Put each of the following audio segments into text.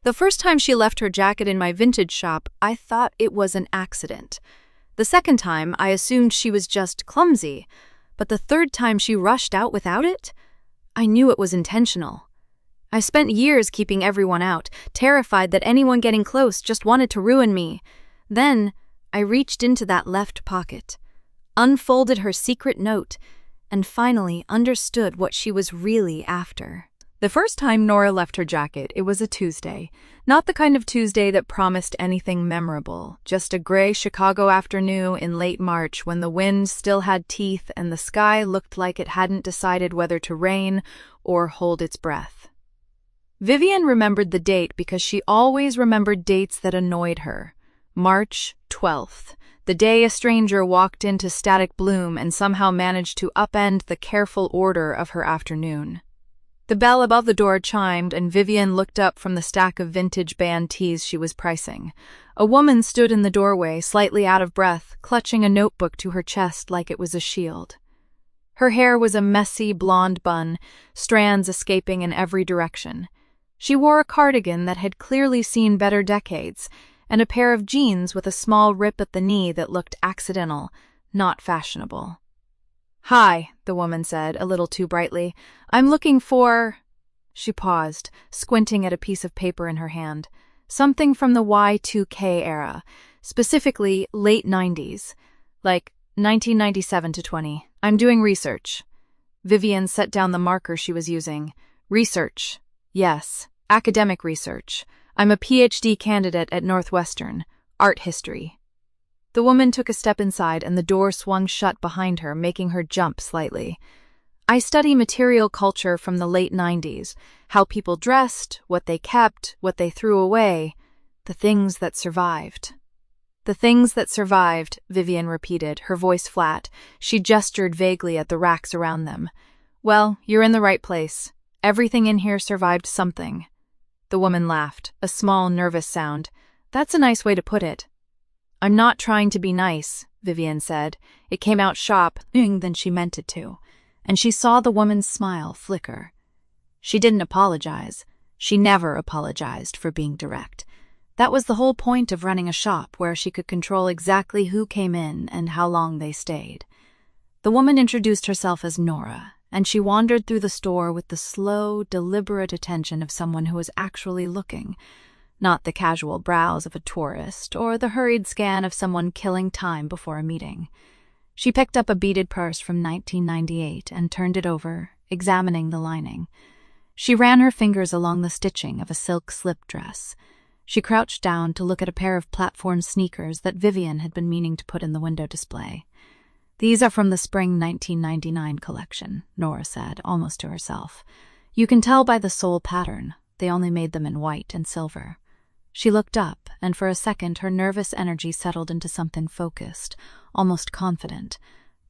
The first time she left her jacket in my vintage shop, I thought it was an accident. The second time, I assumed she was just clumsy. But the third time she rushed out without it, I knew it was intentional. I spent years keeping everyone out, terrified that anyone getting close just wanted to ruin me. Then, I reached into that left pocket, unfolded her secret note, and finally understood what she was really after. The first time Nora left her jacket, it was a Tuesday. Not the kind of Tuesday that promised anything memorable, just a gray Chicago afternoon in late March when the wind still had teeth and the sky looked like it hadn't decided whether to rain or hold its breath. Vivian remembered the date because she always remembered dates that annoyed her. March 12th, the day a stranger walked into Static Bloom and somehow managed to upend the careful order of her afternoon. The bell above the door chimed, and Vivian looked up from the stack of vintage band tees she was pricing. A woman stood in the doorway, slightly out of breath, clutching a notebook to her chest like it was a shield. Her hair was a messy blonde bun, strands escaping in every direction. She wore a cardigan that had clearly seen better decades, and a pair of jeans with a small rip at the knee that looked accidental, not fashionable. "Hi," the woman said, a little too brightly. "I'm looking for—" She paused, squinting at a piece of paper in her hand. "Something from the Y2K era, specifically late 90s, like 1997 to 20. I'm doing research." Vivian set down the marker she was using. "Research. Yes, academic research. I'm a PhD candidate at Northwestern. Art history." The woman took a step inside and the door swung shut behind her, making her jump slightly. "I study material culture from the late 90s, how people dressed, what they kept, what they threw away, the things that survived." "The things that survived," Vivian repeated, her voice flat. She gestured vaguely at the racks around them. "Well, you're in the right place. Everything in here survived something." The woman laughed, a small, nervous sound. "That's a nice way to put it." "I'm not trying to be nice," Vivian said. It came out sharp than she meant it to, and she saw the woman's smile flicker. She didn't apologize. She never apologized for being direct. That was the whole point of running a shop where she could control exactly who came in and how long they stayed. The woman introduced herself as Nora, and she wandered through the store with the slow, deliberate attention of someone who was actually looking, not the casual browse of a tourist or the hurried scan of someone killing time before a meeting. She picked up a beaded purse from 1998 and turned it over, examining the lining. She ran her fingers along the stitching of a silk slip dress. She crouched down to look at a pair of platform sneakers that Vivian had been meaning to put in the window display. "These are from the spring 1999 collection," Nora said, almost to herself. "You can tell by the sole pattern. They only made them in white and silver." She looked up, and for a second her nervous energy settled into something focused, almost confident.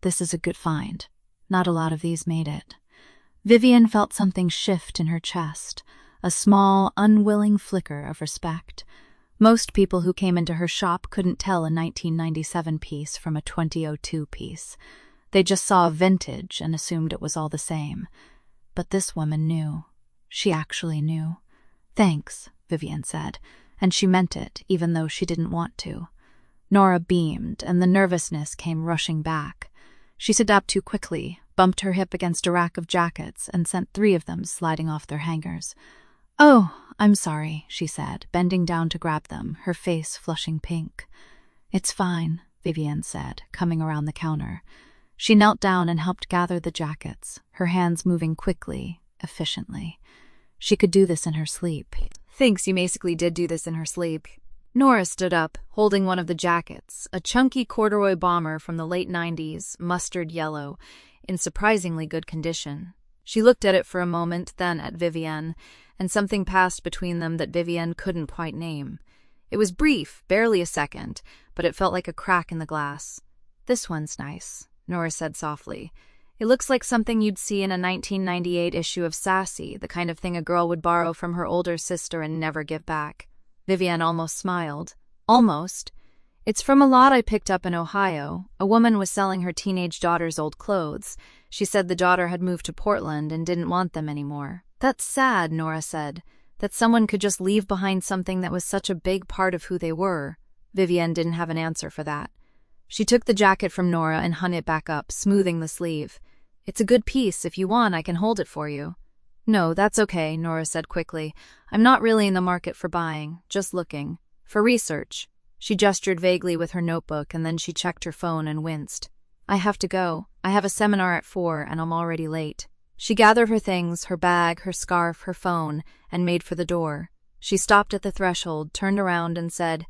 "This is a good find. Not a lot of these made it." Vivian felt something shift in her chest, a small, unwilling flicker of respect. Most people who came into her shop couldn't tell a 1997 piece from a 2002 piece. They just saw a vintage and assumed it was all the same. But this woman knew. She actually knew. "Thanks," Vivian said, and she meant it, even though she didn't want to. Nora beamed, and the nervousness came rushing back. She stood up too quickly, bumped her hip against a rack of jackets, and sent 3 of them sliding off their hangers. "Oh, I'm sorry," she said, bending down to grab them, her face flushing pink. "It's fine," Vivian said, coming around the counter. She knelt down and helped gather the jackets, her hands moving quickly, efficiently. She could do this in her sleep. "Thinks you basically did do this in her sleep." Nora stood up, holding one of the jackets, a chunky corduroy bomber from the late 90s, mustard yellow, in surprisingly good condition. She looked at it for a moment, then at Vivian, and something passed between them that Vivian couldn't quite name. It was brief, barely a second, but it felt like a crack in the glass. "This one's nice," Nora said softly. "It looks like something you'd see in a 1998 issue of Sassy, the kind of thing a girl would borrow from her older sister and never give back." Vivian almost smiled. "Almost. It's from a lot I picked up in Ohio. A woman was selling her teenage daughter's old clothes. She said the daughter had moved to Portland and didn't want them anymore." "That's sad," Nora said. that someone could just leave behind something that was such a big part of who they were. Vivienne didn't have an answer for that. She took the jacket from Nora and hung it back up, smoothing the sleeve. "It's a good piece. If you want, I can hold it for you." "No, that's okay," Nora said quickly. "I'm not really in the market for buying, just looking. For research." She gestured vaguely with her notebook, and then she checked her phone and winced. "I have to go. I have a seminar at 4, and I'm already late." She gathered her things, her bag, her scarf, her phone, and made for the door. She stopped at the threshold, turned around, and said,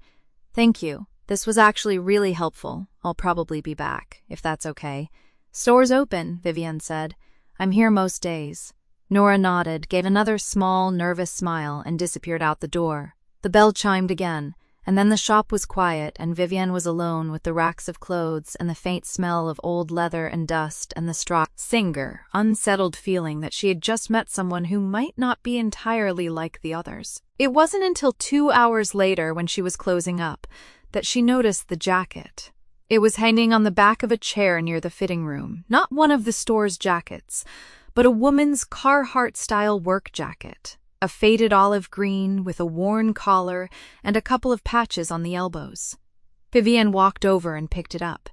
"Thank you. This was actually really helpful. I'll probably be back, if that's okay." "Store's open," Vivienne said. "I'm here most days." Nora nodded, gave another small, nervous smile, and disappeared out the door. The bell chimed again, and then the shop was quiet, and Vivienne was alone with the racks of clothes and the faint smell of old leather and dust and the straw. Singer, unsettled feeling that she had just met someone who might not be entirely like the others. It wasn't until 2 hours later, when she was closing up, that she noticed the jacket. It was hanging on the back of a chair near the fitting room, not one of the store's jackets, but a woman's Carhartt-style work jacket, a faded olive green with a worn collar and a couple of patches on the elbows. Vivienne walked over and picked it up.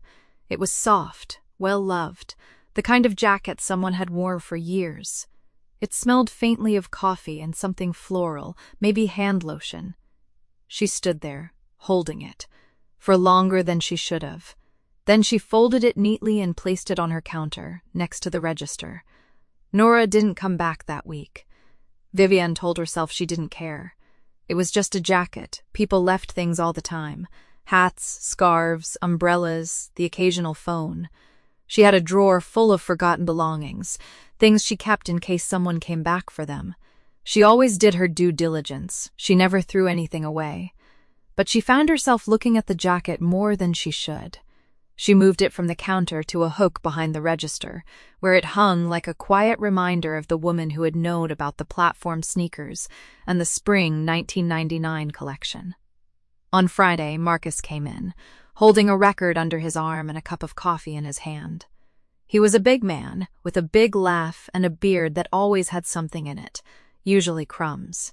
It was soft, well-loved, the kind of jacket someone had worn for years. It smelled faintly of coffee and something floral, maybe hand lotion. She stood there, holding it, for longer than she should have. Then she folded it neatly and placed it on her counter, next to the register. Nora didn't come back that week. Vivienne told herself she didn't care. It was just a jacket. People left things all the time. Hats, scarves, umbrellas, the occasional phone. She had a drawer full of forgotten belongings, things she kept in case someone came back for them. She always did her due diligence. She never threw anything away. But she found herself looking at the jacket more than she should. She moved it from the counter to a hook behind the register, where it hung like a quiet reminder of the woman who had known about the platform sneakers and the spring 1999 collection. On Friday, Marcus came in, holding a record under his arm and a cup of coffee in his hand. He was a big man, with a big laugh and a beard that always had something in it, usually crumbs.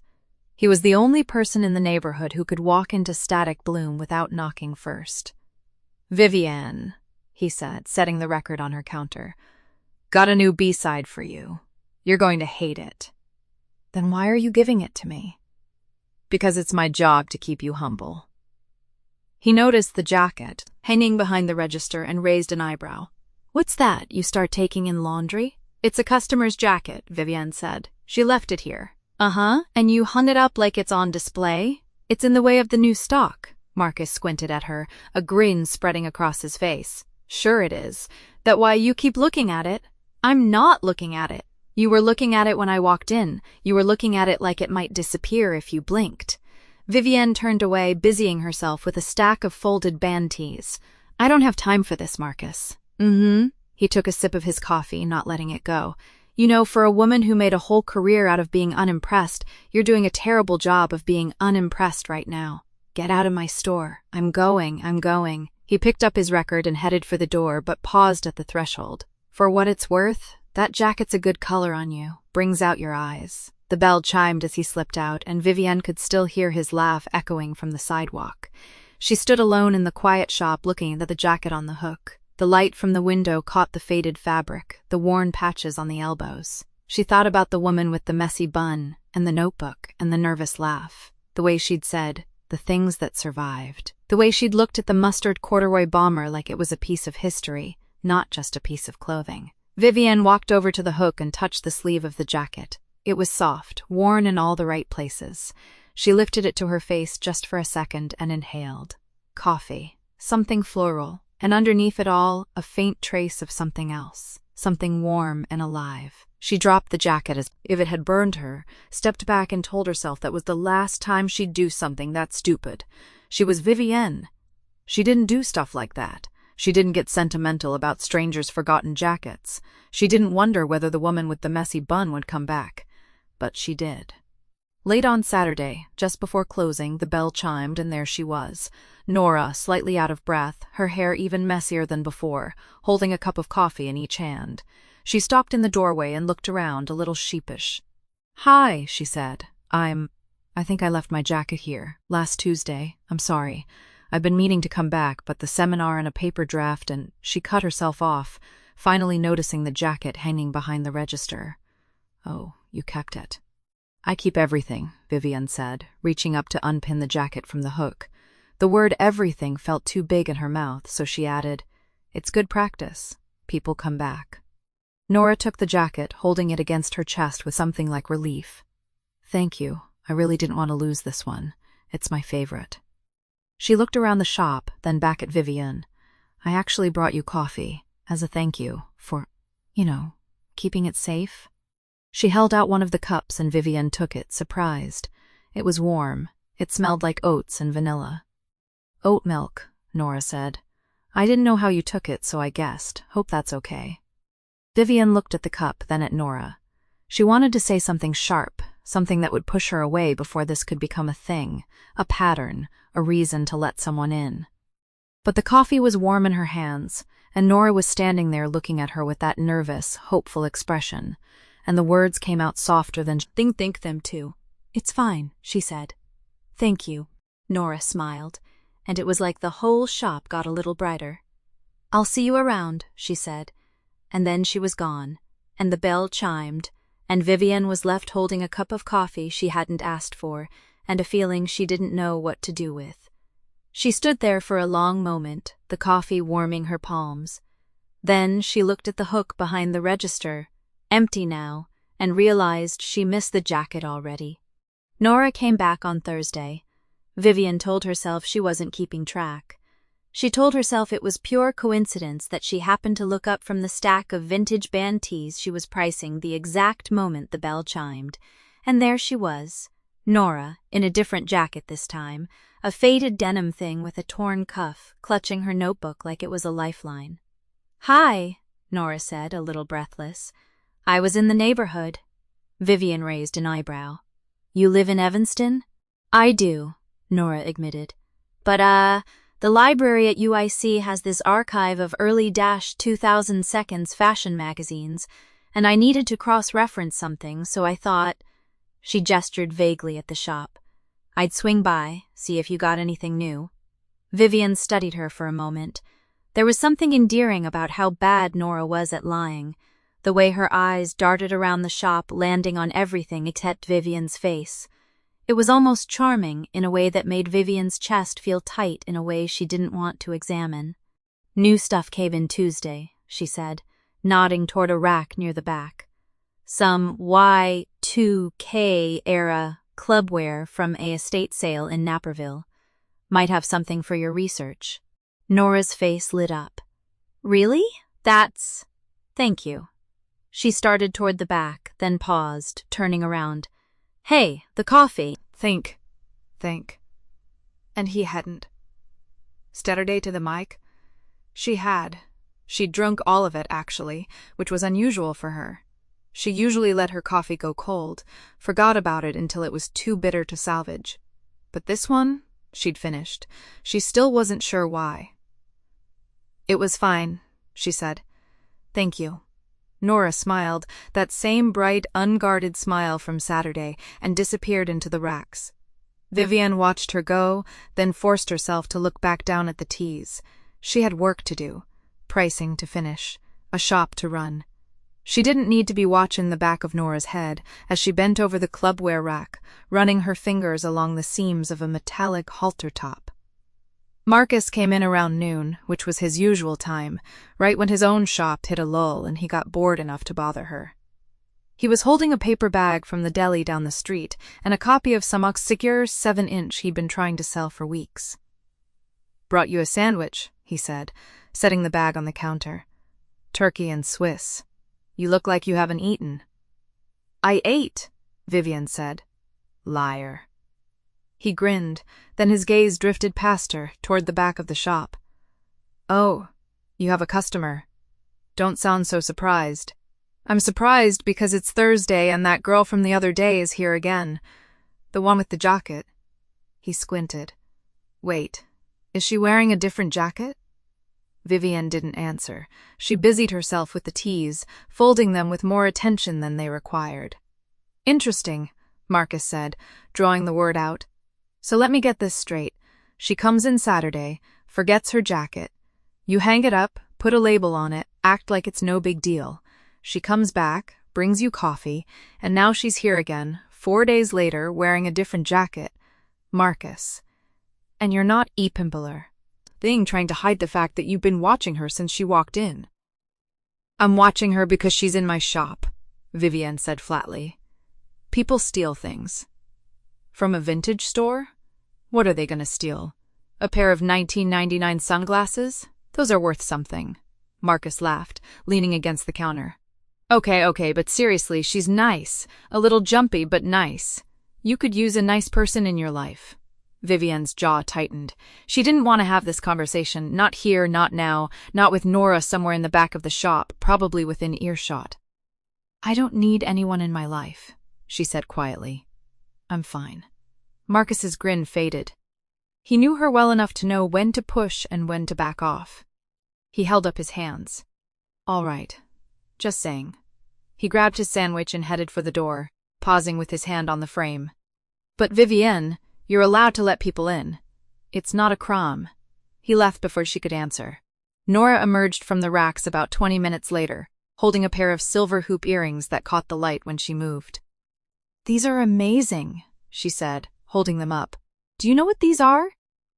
He was the only person in the neighborhood who could walk into Static Bloom without knocking first. "Vivienne," he said, setting the record on her counter. "Got a new B-side for you. You're going to hate it." "Then why are you giving it to me?" "Because it's my job to keep you humble." He noticed the jacket, hanging behind the register, and raised an eyebrow. "What's that? You start taking in laundry?" "It's a customer's jacket," Vivienne said. "She left it here." "Uh-huh, and you hung it up like it's on display?" "It's in the way of the new stock." Marcus squinted at her, a grin spreading across his face. "Sure it is. That why you keep looking at it?" "I'm not looking at it. You were looking at it when I walked in. You were looking at it like it might disappear if you blinked." Vivienne turned away, busying herself with a stack of folded band tees. "I don't have time for this, Marcus." "Mm-hmm." He took a sip of his coffee, not letting it go. "You know, for a woman who made a whole career out of being unimpressed, you're doing a terrible job of being unimpressed right now. Get out of my store. I'm going. He picked up his record and headed for the door, but paused at the threshold. "For what it's worth, that jacket's a good color on you. Brings out your eyes." The bell chimed as he slipped out, and Vivienne could still hear his laugh echoing from the sidewalk. She stood alone in the quiet shop looking at the jacket on the hook. The light from the window caught the faded fabric, the worn patches on the elbows. She thought about the woman with the messy bun, and the notebook, and the nervous laugh. The way she'd said, "the things that survived." The way she'd looked at the mustard corduroy bomber like it was a piece of history, not just a piece of clothing. Vivienne walked over to the hook and touched the sleeve of the jacket. It was soft, worn in all the right places. She lifted it to her face just for a second and inhaled. Coffee. Something floral. And underneath it all, a faint trace of something else, something warm and alive. She dropped the jacket as if it had burned her, stepped back and told herself that was the last time she'd do something that stupid. She was Vivienne. She didn't do stuff like that. She didn't get sentimental about strangers' forgotten jackets. She didn't wonder whether the woman with the messy bun would come back. But she did. Late on Saturday, just before closing, the bell chimed, and there she was. Nora, slightly out of breath, her hair even messier than before, holding a cup of coffee in each hand. She stopped in the doorway and looked around, a little sheepish. "Hi," she said. I think I left my jacket here, last Tuesday. I'm sorry. I've been meaning to come back, but the seminar and a paper draft, and she cut herself off, finally noticing the jacket hanging behind the register. Oh, you kept it. I keep everything, Vivian said, reaching up to unpin the jacket from the hook. The word everything felt too big in her mouth, so she added, It's good practice. People come back. Nora took the jacket, holding it against her chest with something like relief. Thank you. I really didn't want to lose this one. It's my favorite. She looked around the shop, then back at Vivian. I actually brought you coffee, as a thank you for, keeping it safe. She held out one of the cups and Vivian took it, surprised. It was warm. It smelled like oats and vanilla. Oat milk, Nora said. I didn't know how you took it, so I guessed. Hope that's okay. Vivian looked at the cup, then at Nora. She wanted to say something sharp, something that would push her away before this could become a thing, a pattern, a reason to let someone in. But the coffee was warm in her hands, and Nora was standing there looking at her with that nervous, hopeful expression, and the words came out softer than think them too. It's fine, she said. Thank you. Nora smiled, and it was like the whole shop got a little brighter. I'll see you around, she said, and then she was gone, and the bell chimed, and Vivian was left holding a cup of coffee she hadn't asked for, and a feeling she didn't know what to do with. She stood there for a long moment, the coffee warming her palms. Then she looked at the hook behind the register, empty now, and realized she missed the jacket already. Nora came back on Thursday. Vivian told herself she wasn't keeping track. She told herself it was pure coincidence that she happened to look up from the stack of vintage band tees she was pricing the exact moment the bell chimed, and there she was, Nora, in a different jacket this time, a faded denim thing with a torn cuff, clutching her notebook like it was a lifeline. Hi, Nora said, a little breathless. I was in the neighborhood. Vivian raised an eyebrow. You live in Evanston? I do, Nora admitted. But, the library at UIC has this archive of early 2000 seconds fashion magazines, and I needed to cross-reference something, so I thought... She gestured vaguely at the shop. I'd swing by, see if you got anything new. Vivian studied her for a moment. There was something endearing about how bad Nora was at lying, the way her eyes darted around the shop, landing on everything except Vivian's face. It was almost charming in a way that made Vivian's chest feel tight in a way she didn't want to examine. New stuff came in Tuesday, she said, nodding toward a rack near the back. Some Y2K era clubwear from a estate sale in Naperville. Might have something for your research. Nora's face lit up. Really? That's... Thank you. She started toward the back, then paused, turning around. Hey, the coffee. Think. And he hadn't. Saturday to the mic? She had. She'd drunk all of it, actually, which was unusual for her. She usually let her coffee go cold, forgot about it until it was too bitter to salvage. But this one, she'd finished. She still wasn't sure why. It was fine, she said. Thank you. Nora smiled, that same bright, unguarded smile from Saturday, and disappeared into the racks. Vivian watched her go, then forced herself to look back down at the tees. She had work to do, pricing to finish, a shop to run. She didn't need to be watching the back of Nora's head as she bent over the clubwear rack, running her fingers along the seams of a metallic halter top. Marcus came in around noon, which was his usual time, right when his own shop hit a lull and he got bored enough to bother her. He was holding a paper bag from the deli down the street and a copy of some obscure 7-inch he'd been trying to sell for weeks. Brought you a sandwich, he said, setting the bag on the counter. Turkey and Swiss. You look like you haven't eaten. I ate, Vivian said. Liar. He grinned, then his gaze drifted past her, toward the back of the shop. Oh, you have a customer. Don't sound so surprised. I'm surprised because it's Thursday and that girl from the other day is here again. The one with the jacket. He squinted. Wait, is she wearing a different jacket? Vivian didn't answer. She busied herself with the tees, folding them with more attention than they required. Interesting, Marcus said, drawing the word out. So let me get this straight. She comes in Saturday, forgets her jacket. You hang it up, put a label on it, act like it's no big deal. She comes back, brings you coffee, and now she's here again, 4 days later, wearing a different jacket. Marcus. And you're not e-pimpler. Thing trying to hide the fact that you've been watching her since she walked in. I'm watching her because she's in my shop, Vivienne said flatly. People steal things. From a vintage store? What are they going to steal? A pair of 1999 sunglasses? Those are worth something. Marcus laughed, leaning against the counter. Okay, but seriously, she's nice. A little jumpy, but nice. You could use a nice person in your life. Vivienne's jaw tightened. She didn't want to have this conversation, not here, not now, not with Nora somewhere in the back of the shop, probably within earshot. I don't need anyone in my life, she said quietly. I'm fine. Marcus's grin faded. He knew her well enough to know when to push and when to back off. He held up his hands. All right. Just saying. He grabbed his sandwich and headed for the door, pausing with his hand on the frame. But Vivienne, you're allowed to let people in. It's not a crime. He left before she could answer. Nora emerged from the racks about 20 minutes later, holding a pair of silver hoop earrings that caught the light when she moved. These are amazing, she said, holding them up. Do you know what these are?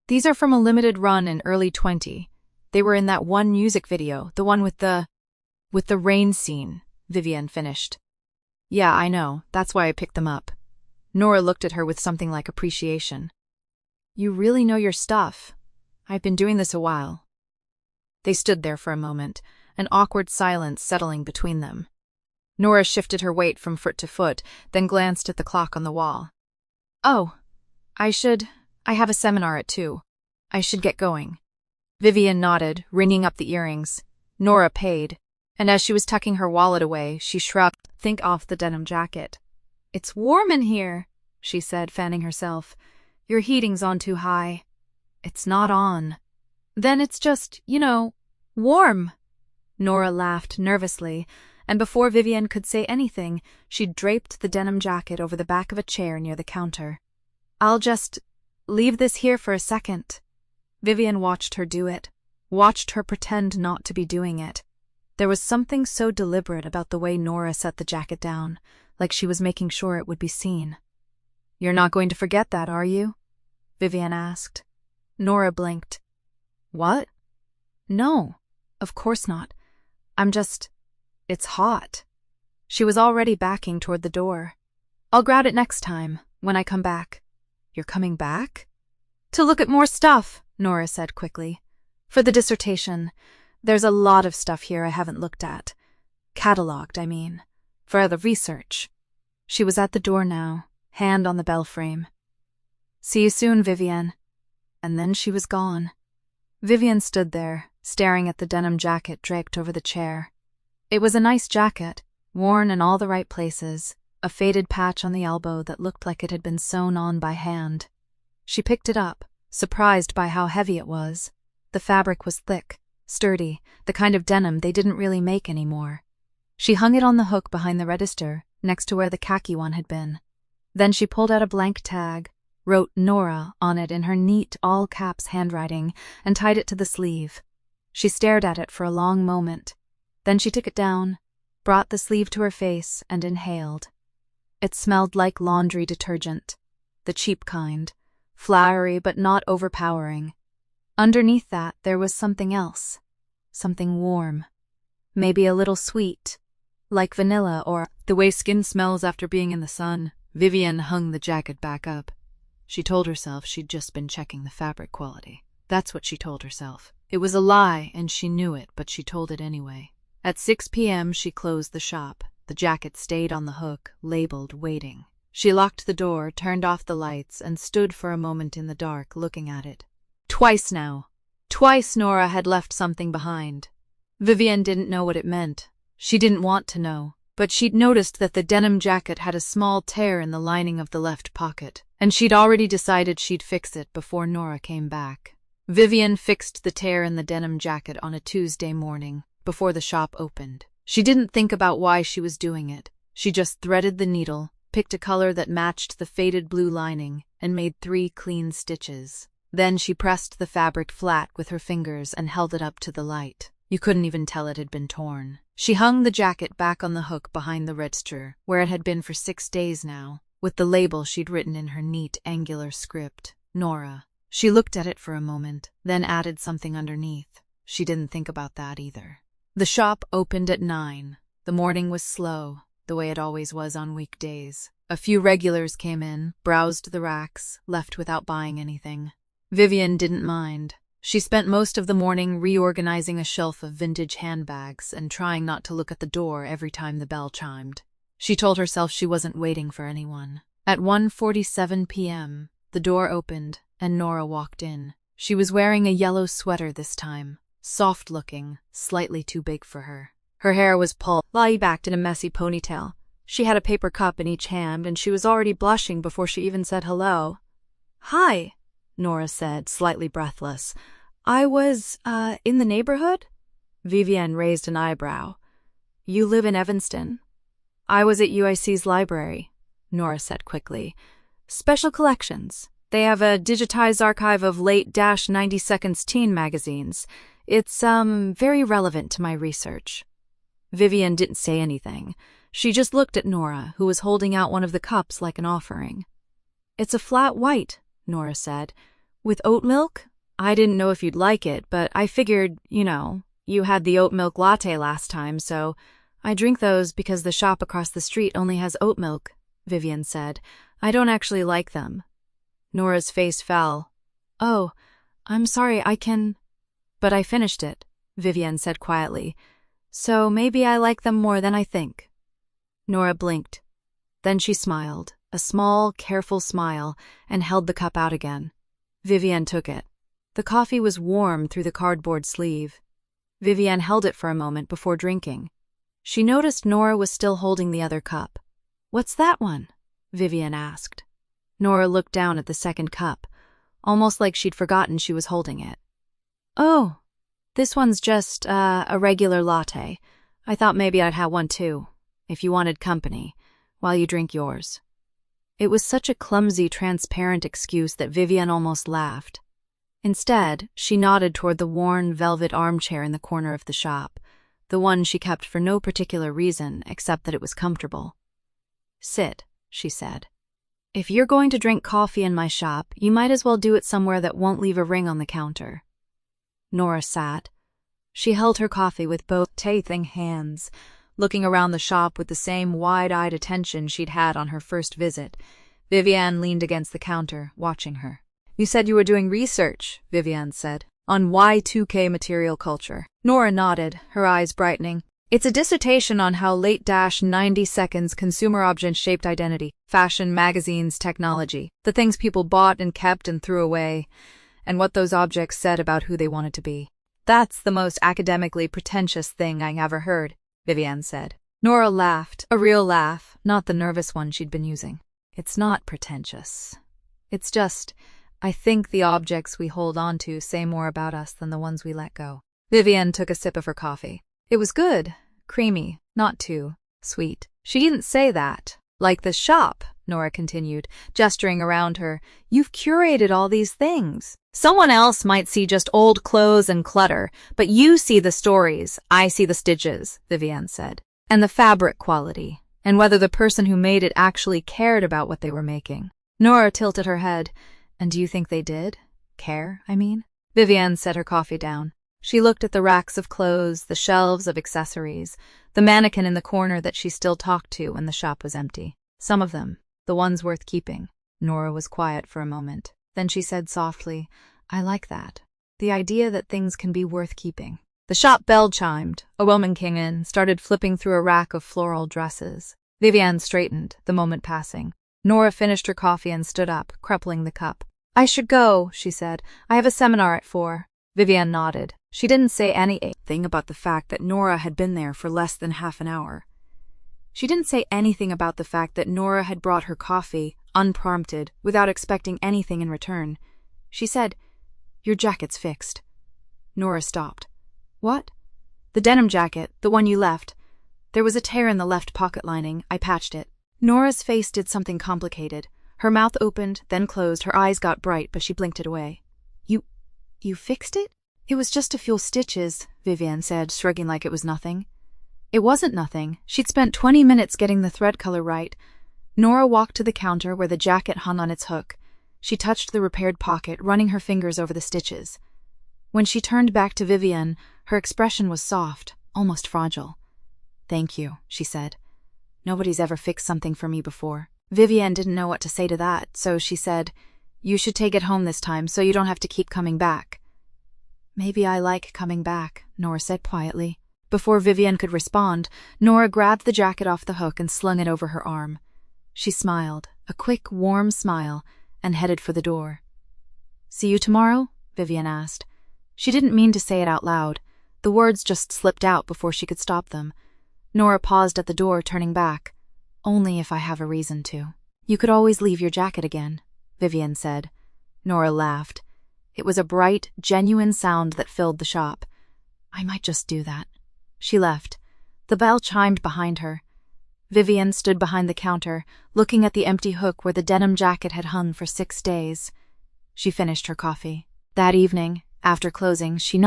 These are from a limited run in early 20. They were in that one music video, the one with the rain scene, Vivienne finished. Yeah, I know. That's why I picked them up. Nora looked at her with something like appreciation. You really know your stuff. I've been doing this a while. They stood there for a moment, an awkward silence settling between them. Nora shifted her weight from foot to foot, then glanced at the clock on the wall. Oh, I have a seminar at 2. I should get going. Vivienne nodded, ringing up the earrings. Nora paid, and as she was tucking her wallet away, she shrugged, think off the denim jacket. It's warm in here, she said, fanning herself. Your heating's on too high. It's not on. Then it's just, warm. Nora laughed nervously, and before Vivienne could say anything, she draped the denim jacket over the back of a chair near the counter. I'll just leave this here for a second. Vivienne watched her do it, watched her pretend not to be doing it. There was something so deliberate about the way Nora set the jacket down, like she was making sure it would be seen. You're not going to forget that, are you? Vivienne asked. Nora blinked. What? No, of course not. It's hot. She was already backing toward the door. I'll grab it next time, when I come back. You're coming back? To look at more stuff, Nora said quickly. For the dissertation. There's a lot of stuff here I haven't looked at. Catalogued, I mean. For the research. She was at the door now, hand on the bell frame. See you soon, Vivienne. And then she was gone. Vivienne stood there, staring at the denim jacket draped over the chair. It was a nice jacket, worn in all the right places, a faded patch on the elbow that looked like it had been sewn on by hand. She picked it up, surprised by how heavy it was. The fabric was thick, sturdy, the kind of denim they didn't really make anymore. She hung it on the hook behind the register, next to where the khaki one had been. Then she pulled out a blank tag, wrote Nora on it in her neat all-caps handwriting, and tied it to the sleeve. She stared at it for a long moment. Then she took it down, brought the sleeve to her face, and inhaled. It smelled like laundry detergent, the cheap kind, flowery but not overpowering. Underneath that there was something else, something warm, maybe a little sweet, like vanilla or the way skin smells after being in the sun. Vivienne hung the jacket back up. She told herself she'd just been checking the fabric quality. That's what she told herself. It was a lie, and she knew it, but she told it anyway. At 6 p.m. she closed the shop. The jacket stayed on the hook, labeled waiting. She locked the door, turned off the lights, and stood for a moment in the dark, looking at it. Twice now. Twice Nora had left something behind. Vivienne didn't know what it meant. She didn't want to know. But she'd noticed that the denim jacket had a small tear in the lining of the left pocket, and she'd already decided she'd fix it before Nora came back. Vivienne fixed the tear in the denim jacket on a Tuesday morning, before the shop opened. She didn't think about why she was doing it. She just threaded the needle, picked a color that matched the faded blue lining and made 3 clean stitches. Then she pressed the fabric flat with her fingers and held it up to the light. You couldn't even tell it had been torn. She hung the jacket back on the hook behind the register, where it had been for 6 days now, with the label she'd written in her neat, angular script, Nora. She looked at it for a moment, then added something underneath. She didn't think about that either. The shop opened at 9. The morning was slow, the way it always was on weekdays. A few regulars came in, browsed the racks, left without buying anything. Vivian didn't mind. She spent most of the morning reorganizing a shelf of vintage handbags and trying not to look at the door every time the bell chimed. She told herself she wasn't waiting for anyone. At 1:47 p.m., the door opened and Nora walked in. She was wearing a yellow sweater this time, soft-looking, slightly too big for her. Her hair was pulled, backed in a messy ponytail. She had a paper cup in each hand, and she was already blushing before she even said hello. "Hi," Nora said, slightly breathless. "I was, in the neighborhood?" Vivian raised an eyebrow. "You live in Evanston?" "I was at UIC's library," Nora said quickly. "Special collections. They have a digitized archive of late-90 seconds teen magazines. It's, very relevant to my research." Vivian didn't say anything. She just looked at Nora, who was holding out one of the cups like an offering. "It's a flat white," Nora said. "With oat milk? I didn't know if you'd like it, but I figured, you had the oat milk latte last time, so I drink those because the shop across the street only has oat milk," Vivian said. "I don't actually like them." Nora's face fell. "Oh, I'm sorry, But I finished it," Vivian said quietly. "So maybe I like them more than I think." Nora blinked. Then she smiled, a small, careful smile, and held the cup out again. Vivian took it. The coffee was warm through the cardboard sleeve. Vivian held it for a moment before drinking. She noticed Nora was still holding the other cup. "What's that one?" Vivian asked. Nora looked down at the second cup, almost like she'd forgotten she was holding it. "Oh, this one's just, a regular latte. I thought maybe I'd have one too, if you wanted company, while you drink yours." It was such a clumsy, transparent excuse that Vivian almost laughed. Instead, she nodded toward the worn velvet armchair in the corner of the shop, the one she kept for no particular reason except that it was comfortable. "Sit," she said. "If you're going to drink coffee in my shop, you might as well do it somewhere that won't leave a ring on the counter." Nora sat. She held her coffee with both teething hands, looking around the shop with the same wide-eyed attention she'd had on her first visit. Vivian leaned against the counter, watching her. "You said you were doing research," Vivian said, "on Y2K material culture." Nora nodded, her eyes brightening. "It's a dissertation on how late-90 seconds consumer objects shaped identity, fashion, magazines, technology, the things people bought and kept and threw away, and what those objects said about who they wanted to be." "That's the most academically pretentious thing I ever heard," Vivian said. Nora laughed, a real laugh, not the nervous one she'd been using. "It's not pretentious. It's just, I think the objects we hold on to say more about us than the ones we let go." Vivian took a sip of her coffee. It was good, creamy, not too sweet. "She didn't say that. Like the shop," Nora continued, gesturing around her. "You've curated all these things. Someone else might see just old clothes and clutter, but you see the stories, I see the stitches," Vivian said. "And the fabric quality, and whether the person who made it actually cared about what they were making." Nora tilted her head. "And do you think they did? Care, I mean?" Vivian set her coffee down. She looked at the racks of clothes, the shelves of accessories, the mannequin in the corner that she still talked to when the shop was empty. "Some of them, the ones worth keeping." Nora was quiet for a moment. Then she said softly, "I like that. The idea that things can be worth keeping." The shop bell chimed. A woman came in, started flipping through a rack of floral dresses. Vivian straightened, the moment passing. Nora finished her coffee and stood up, crumpling the cup. "I should go," she said. "I have a seminar at 4. Vivian nodded. She didn't say anything about the fact that Nora had been there for less than half an hour. She didn't say anything about the fact that Nora had brought her coffee, unprompted, without expecting anything in return. She said, "Your jacket's fixed." Nora stopped. "What?" "The denim jacket, the one you left. There was a tear in the left pocket lining. I patched it." Nora's face did something complicated. Her mouth opened, then closed, her eyes got bright, but she blinked it away. You fixed it? It was just a few stitches, Vivian said, shrugging like it was nothing. It wasn't nothing. She'd spent 20 minutes getting the thread color right. Nora walked to the counter where the jacket hung on its hook. She touched the repaired pocket, running her fingers over the stitches. When she turned back to Vivian, her expression was soft, almost fragile. "Thank you," she said. "Nobody's ever fixed something for me before." Vivian didn't know what to say to that, so she said, "You should take it home this time so you don't have to keep coming back." "Maybe I like coming back," Nora said quietly. Before Vivian could respond, Nora grabbed the jacket off the hook and slung it over her arm. She smiled, a quick, warm smile, and headed for the door. "See you tomorrow?" Vivian asked. She didn't mean to say it out loud. The words just slipped out before she could stop them. Nora paused at the door, turning back. "Only if I have a reason to." "You could always leave your jacket again," Vivian said. Nora laughed. It was a bright, genuine sound that filled the shop. "I might just do that." She left. The bell chimed behind her. Vivian stood behind the counter, looking at the empty hook where the denim jacket had hung for 6 days. She finished her coffee. That evening, after closing, she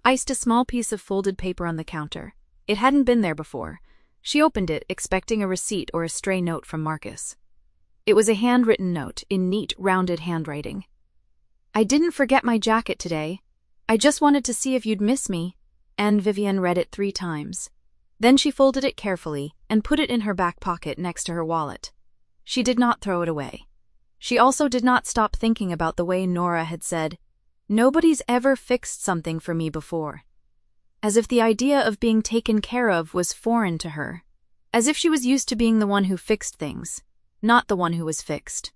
iced a small piece of folded paper on the counter. It hadn't been there before. She opened it, expecting a receipt or a stray note from Marcus. It was a handwritten note in neat, rounded handwriting. "I didn't forget my jacket today. I just wanted to see if you'd miss me." And Vivian read it 3 times. Then she folded it carefully and put it in her back pocket next to her wallet. She did not throw it away. She also did not stop thinking about the way Nora had said, "Nobody's ever fixed something for me before." As if the idea of being taken care of was foreign to her. As if she was used to being the one who fixed things, not the one who was fixed.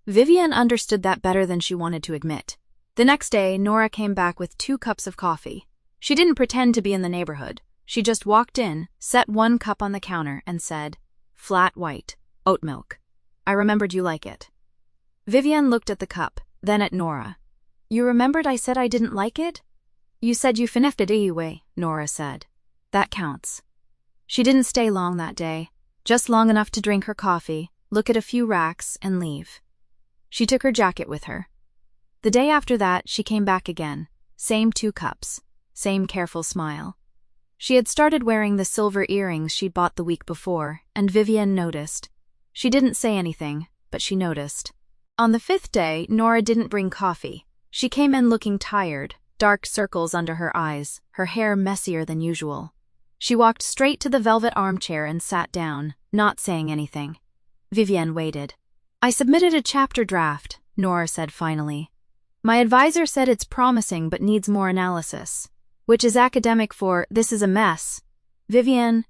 Vivian understood that better than she wanted to admit. The next day, Nora came back with 2 cups of coffee. She didn't pretend to be in the neighborhood. She just walked in, set 1 cup on the counter, and said, "Flat white, oat milk. I remembered you like it." Vivian looked at the cup, then at Nora. "You remembered I said I didn't like it?" "You said you finished it anyway," Nora said. "That counts." She didn't stay long that day, just long enough to drink her coffee, look at a few racks, and leave. She took her jacket with her. The day after that, she came back again. Same 2 cups. Same careful smile. She had started wearing the silver earrings she'd bought the week before, and Vivian noticed. She didn't say anything, but she noticed. On the 5th day, Nora didn't bring coffee. She came in looking tired, dark circles under her eyes, her hair messier than usual. She walked straight to the velvet armchair and sat down, not saying anything. Vivian waited. "I submitted a chapter draft," Nora said finally. "My advisor said it's promising but needs more analysis." Which is academic for, "This is a mess." Vivian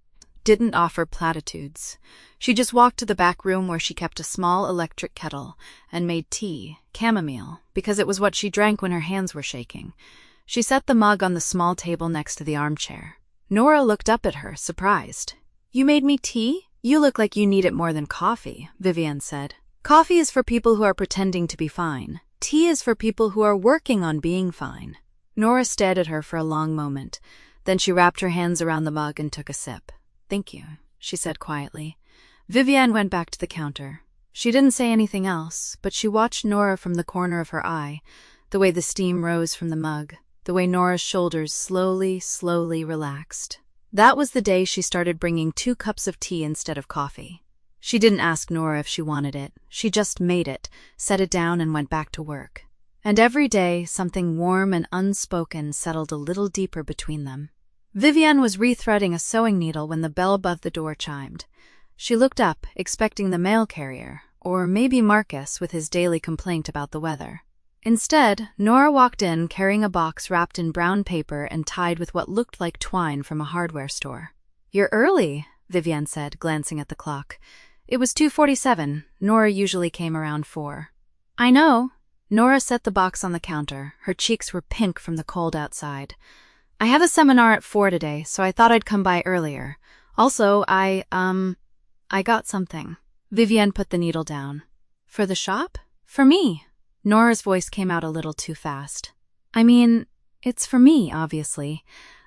didn't offer platitudes. She just walked to the back room where she kept a small electric kettle and made tea, chamomile, because it was what she drank when her hands were shaking. She set the mug on the small table next to the armchair. Nora looked up at her, surprised. "You made me tea? You look like you need it more than coffee," Vivian said. "Coffee is for people who are pretending to be fine. Tea is for people who are working on being fine." Nora stared at her for a long moment. Then she wrapped her hands around the mug and took a sip. "Thank you," she said quietly. Vivian went back to the counter. She didn't say anything else, but she watched Nora from the corner of her eye, the way the steam rose from the mug, the way Nora's shoulders slowly relaxed. That was the day she started bringing 2 cups of tea instead of coffee. She didn't ask Nora if she wanted it. She just made it, set it down, and went back to work. And every day, something warm and unspoken settled a little deeper between them. Vivian was rethreading a sewing needle when the bell above the door chimed. She looked up, expecting the mail carrier, or maybe Marcus with his daily complaint about the weather. Instead, Nora walked in carrying a box wrapped in brown paper and tied with what looked like twine from a hardware store. "You're early," Vivian said, glancing at the clock. It was 2:47. Nora usually came around 4. "I know." Nora set the box on the counter. Her cheeks were pink from the cold outside. "I have a seminar at 4 today, so I thought I'd come by earlier. Also, I got something." Vivian put the needle down. "For the shop?" "For me." Nora's voice came out a little too fast. "I mean, it's for me, obviously.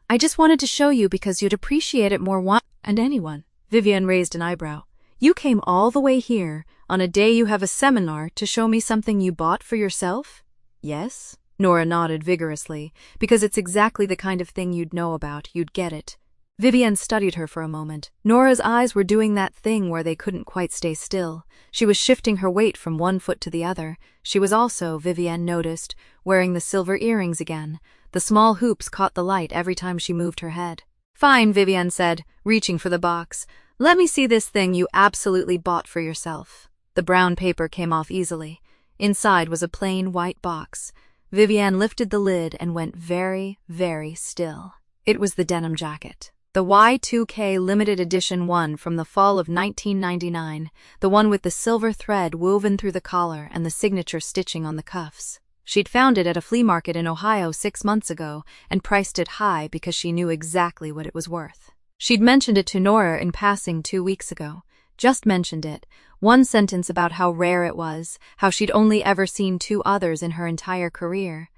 I just wanted to show you because you'd appreciate it more and anyone." Vivian raised an eyebrow. You came all the way here, on a day you have a seminar, to show me something you bought for yourself? Yes? Nora nodded vigorously, because it's exactly the kind of thing you'd know about, you'd get it. Vivienne studied her for a moment. Nora's eyes were doing that thing where they couldn't quite stay still. She was shifting her weight from one foot to the other. She was also, Vivienne noticed, wearing the silver earrings again. The small hoops caught the light every time she moved her head. Fine, Vivienne said, reaching for the box. Let me see this thing you absolutely bought for yourself. The brown paper came off easily. Inside was a plain white box. Vivienne lifted the lid and went very, very still. It was the denim jacket. The Y2K limited edition one from the fall of 1999, the one with the silver thread woven through the collar and the signature stitching on the cuffs. She'd found it at a flea market in Ohio 6 months ago and priced it high because she knew exactly what it was worth. She'd mentioned it to Nora in passing 2 weeks ago. Just mentioned it. One sentence about how rare it was, how she'd only ever seen 2 others in her entire career.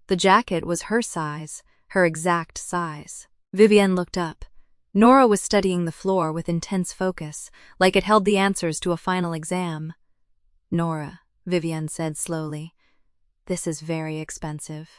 The jacket was her size, her exact size. Vivienne looked up. Nora was studying the floor with intense focus, like it held the answers to a final exam. Nora, Vivienne said slowly, this is very expensive.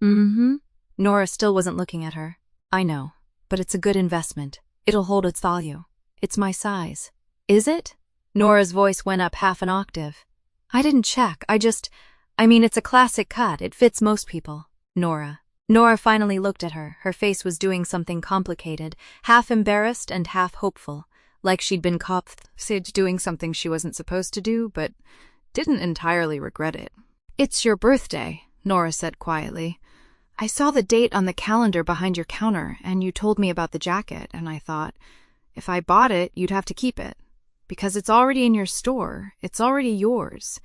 Nora still wasn't looking at her. I know, but it's a good investment. It'll hold its value. It's my size. Is it? Nora's voice went up half an octave. I didn't check, I mean it's a classic cut, it fits most people. Nora finally looked at her. Her face was doing something complicated, half embarrassed and half hopeful, like she'd been caught doing something she wasn't supposed to do, but didn't entirely regret it. It's your birthday, Nora said quietly. I saw the date on the calendar behind your counter, and you told me about the jacket, and I thought, if I bought it, you'd have to keep it. Because it's already in your store, it's already yours.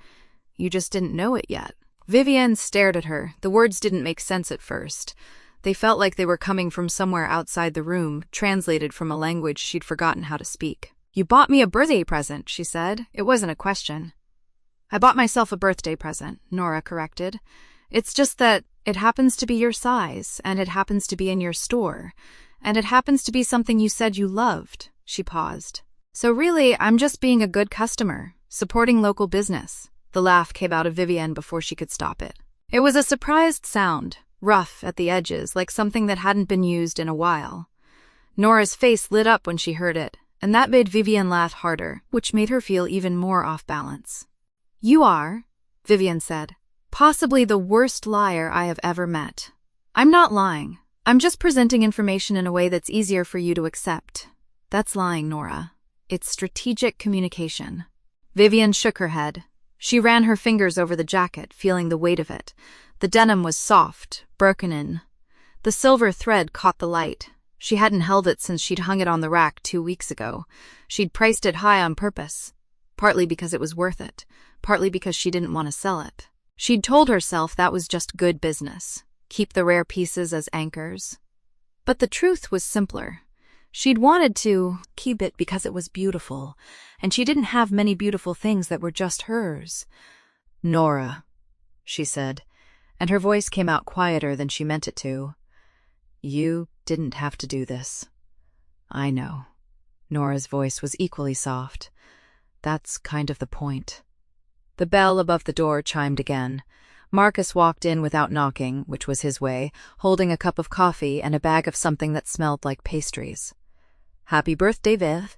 You just didn't know it yet. Vivienne stared at her. The words didn't make sense at first. They felt like they were coming from somewhere outside the room, translated from a language she'd forgotten how to speak. You bought me a birthday present, she said. It wasn't a question. I bought myself a birthday present, Nora corrected. It's just that it happens to be your size, and it happens to be in your store, and it happens to be something you said you loved. She paused. So really, I'm just being a good customer, supporting local business. The laugh came out of Vivienne before she could stop it. It was a surprised sound, rough at the edges, like something that hadn't been used in a while. Nora's face lit up when she heard it, and that made Vivienne laugh harder, which made her feel even more off balance. You are, Vivienne said, possibly the worst liar I have ever met. I'm not lying. I'm just presenting information in a way that's easier for you to accept. That's lying, Nora. It's strategic communication. Vivienne shook her head. She ran her fingers over the jacket, feeling the weight of it. The denim was soft, broken in. The silver thread caught the light. She hadn't held it since she'd hung it on the rack 2 weeks ago. She'd priced it high on purpose, partly because it was worth it, partly because she didn't want to sell it. She'd told herself that was just good business, keep the rare pieces as anchors. But the truth was simpler. She'd wanted to keep it because it was beautiful, and she didn't have many beautiful things that were just hers. Nora, she said, and her voice came out quieter than she meant it to. You didn't have to do this. I know. Nora's voice was equally soft. That's kind of the point. The bell above the door chimed again. Marcus walked in without knocking, which was his way, holding a cup of coffee and a bag of something that smelled like pastries. Happy birthday, Viv,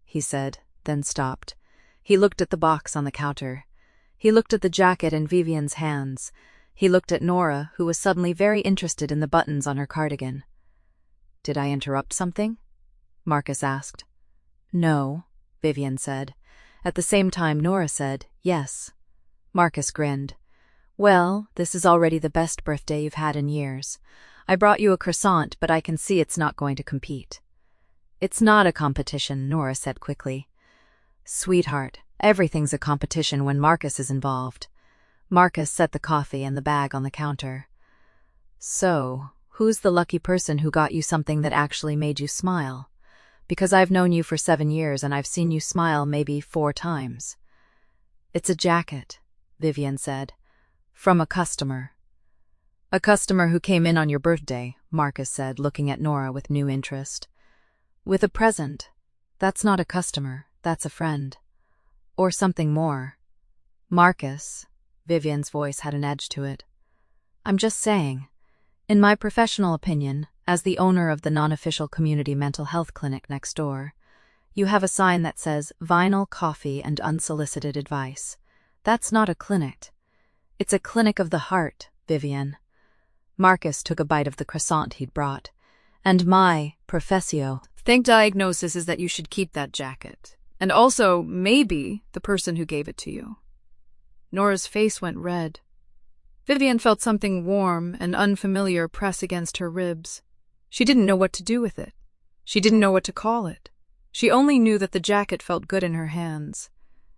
he said, then stopped. He looked at the box on the counter. He looked at the jacket in Vivienne's hands. He looked at Nora, who was suddenly very interested in the buttons on her cardigan. Did I interrupt something? Marcus asked. No, Vivienne said. At the same time, Nora said, yes. Marcus grinned. Well, this is already the best birthday you've had in years. I brought you a croissant, but I can see it's not going to compete. It's not a competition, Nora said quickly. Sweetheart, everything's a competition when Marcus is involved. Marcus set the coffee and the bag on the counter. So, who's the lucky person who got you something that actually made you smile? Because I've known you for 7 years and I've seen you smile maybe 4 times. It's a jacket, Vivienne said. From a customer. A customer who came in on your birthday, Marcus said, looking at Nora with new interest. With a present. That's not a customer, That's a friend. Or something more. Marcus, Vivian's voice had an edge to it. I'm just saying, in my professional opinion, as the owner of the non-official community mental health clinic next door, you have a sign that says vinyl coffee and unsolicited advice. That's not a clinic. It's a clinic of the heart, Vivian. Marcus took a bite of the croissant he'd brought. And my professio. Think diagnosis is that you should keep that jacket. And also, maybe, the person who gave it to you. Nora's face went red. Vivian felt something warm and unfamiliar press against her ribs. She didn't know what to do with it. She didn't know what to call it. She only knew that the jacket felt good in her hands,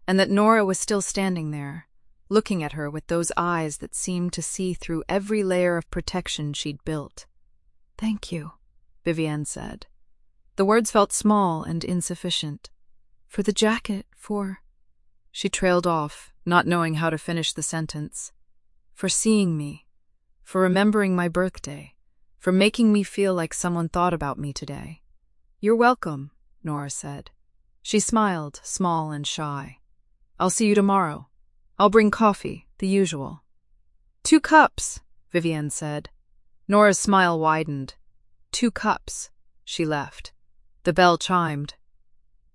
and that Nora was still standing there, looking at her with those eyes that seemed to see through every layer of protection she'd built. "Thank you," Vivian said. The words felt small and insufficient. "For the jacket, for—" She trailed off, not knowing how to finish the sentence. "For seeing me, for remembering my birthday, for making me feel like someone thought about me today." "You're welcome," Nora said. She smiled, small and shy. "I'll see you tomorrow. I'll bring coffee, the usual." "2 cups," Vivian said. Nora's smile widened. 2 cups. She left. The bell chimed.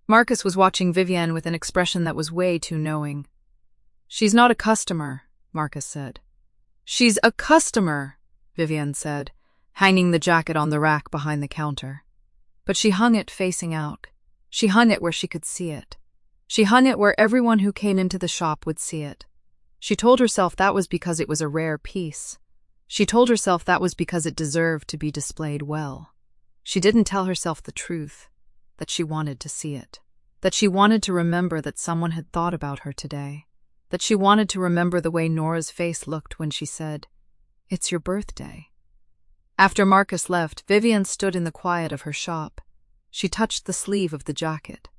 Marcus was watching Vivian with an expression that was way too knowing. "She's not a customer," Marcus said. "She's a customer," Vivian said, hanging the jacket on the rack behind the counter. But she hung it facing out. She hung it where she could see it. She hung it where everyone who came into the shop would see it. She told herself that was because it was a rare piece. She told herself that was because it deserved to be displayed well. She didn't tell herself the truth, that she wanted to see it, that she wanted to remember that someone had thought about her today, that she wanted to remember the way Nora's face looked when she said, "It's your birthday." After Marcus left, Vivian stood in the quiet of her shop. She touched the sleeve of the jacket.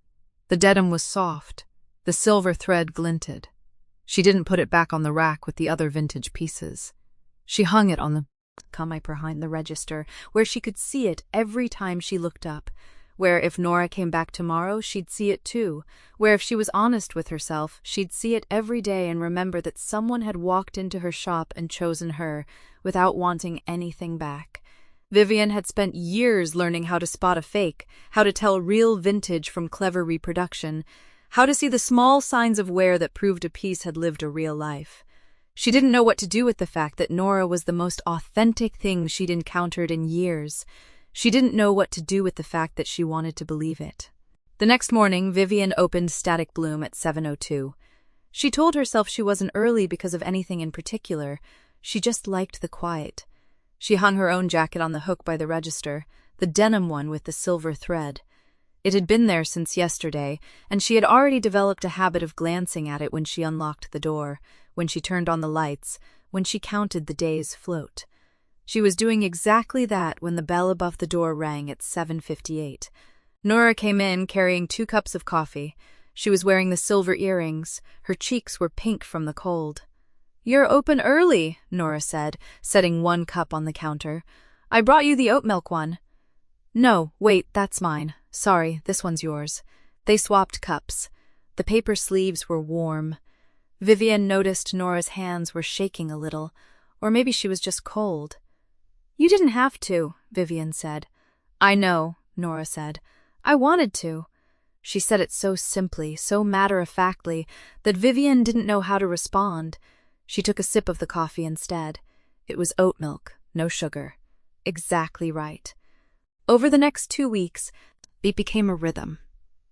The denim was soft. The silver thread glinted. She didn't put it back on the rack with the other vintage pieces. She hung it on the behind the register, where she could see it every time she looked up, where if Nora came back tomorrow, she'd see it too, where if she was honest with herself, she'd see it every day and remember that someone had walked into her shop and chosen her, without wanting anything back. Vivian had spent years learning how to spot a fake, how to tell real vintage from clever reproduction, how to see the small signs of wear that proved a piece had lived a real life. She didn't know what to do with the fact that Nora was the most authentic thing she'd encountered in years. She didn't know what to do with the fact that she wanted to believe it. The next morning, Vivian opened Static Bloom at 7:02. She told herself she wasn't early because of anything in particular. She just liked the quiet. She hung her own jacket on the hook by the register, the denim one with the silver thread. It had been there since yesterday, and she had already developed a habit of glancing at it when she unlocked the door, when she turned on the lights, when she counted the days float. She was doing exactly that when the bell above the door rang at 7:58. Nora came in carrying 2 cups of coffee. She was wearing the silver earrings. Her cheeks were pink from the cold. "You're open early," Nora said, setting 1 cup on the counter. "I brought you the oat milk one." "No, wait, that's mine. Sorry, this one's yours." They swapped cups. The paper sleeves were warm. Vivian noticed Nora's hands were shaking a little, or maybe she was just cold. "You didn't have to," Vivian said. "I know," Nora said. "I wanted to." She said it so simply, so matter-of-factly, that Vivian didn't know how to respond. She took a sip of the coffee instead. It was oat milk, no sugar. Exactly right. Over the next 2 weeks, it became a rhythm.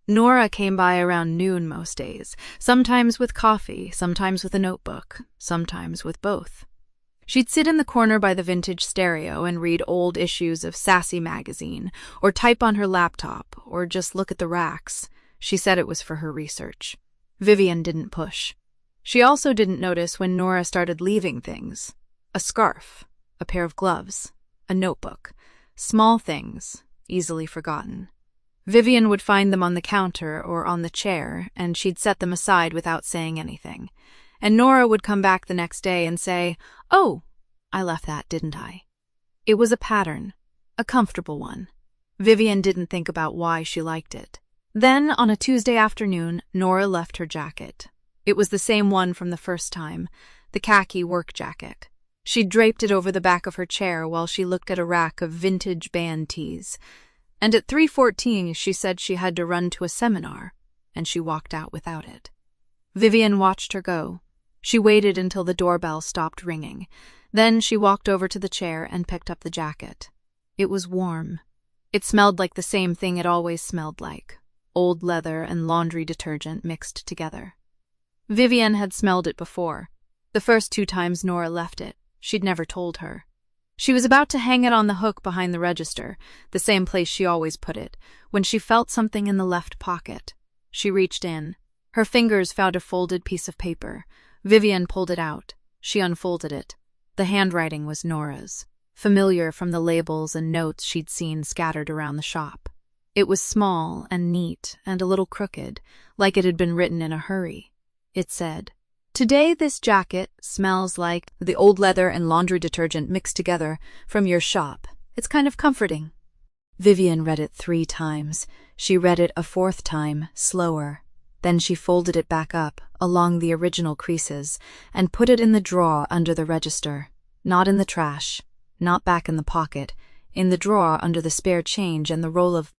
Nora came by around noon most days, sometimes with coffee, sometimes with a notebook, sometimes with both. She'd sit in the corner by the vintage stereo and read old issues of Sassy magazine, or type on her laptop, or just look at the racks. She said it was for her research. Vivian didn't push. She also didn't notice when Nora started leaving things. A scarf, a pair of gloves, a notebook. Small things, easily forgotten. Vivian would find them on the counter or on the chair, and she'd set them aside without saying anything. And Nora would come back the next day and say, "Oh, I left that, didn't I?" It was a pattern, a comfortable one. Vivian didn't think about why she liked it. Then, on a Tuesday afternoon, Nora left her jacket. It was the same one from the first time, the khaki work jacket. She draped it over the back of her chair while she looked at a rack of vintage band tees. And at 3:14 she said she had to run to a seminar, and she walked out without it. Vivian watched her go. She waited until the doorbell stopped ringing. Then she walked over to the chair and picked up the jacket. It was warm. It smelled like the same thing it always smelled like, old leather and laundry detergent mixed together. Vivian had smelled it before. The first 2 times Nora left it, she'd never told her. She was about to hang it on the hook behind the register, the same place she always put it, when she felt something in the left pocket. She reached in. Her fingers found a folded piece of paper. Vivian pulled it out. She unfolded it. The handwriting was Nora's, familiar from the labels and notes she'd seen scattered around the shop. It was small and neat and a little crooked, like it had been written in a hurry. It said, "Today this jacket smells like the old leather and laundry detergent mixed together from your shop. It's kind of comforting." Vivian read it 3 times. She read it a 4th time, slower. Then she folded it back up, along the original creases, and put it in the drawer under the register. Not in the trash, not back in the pocket, in the drawer under the spare change and the roll of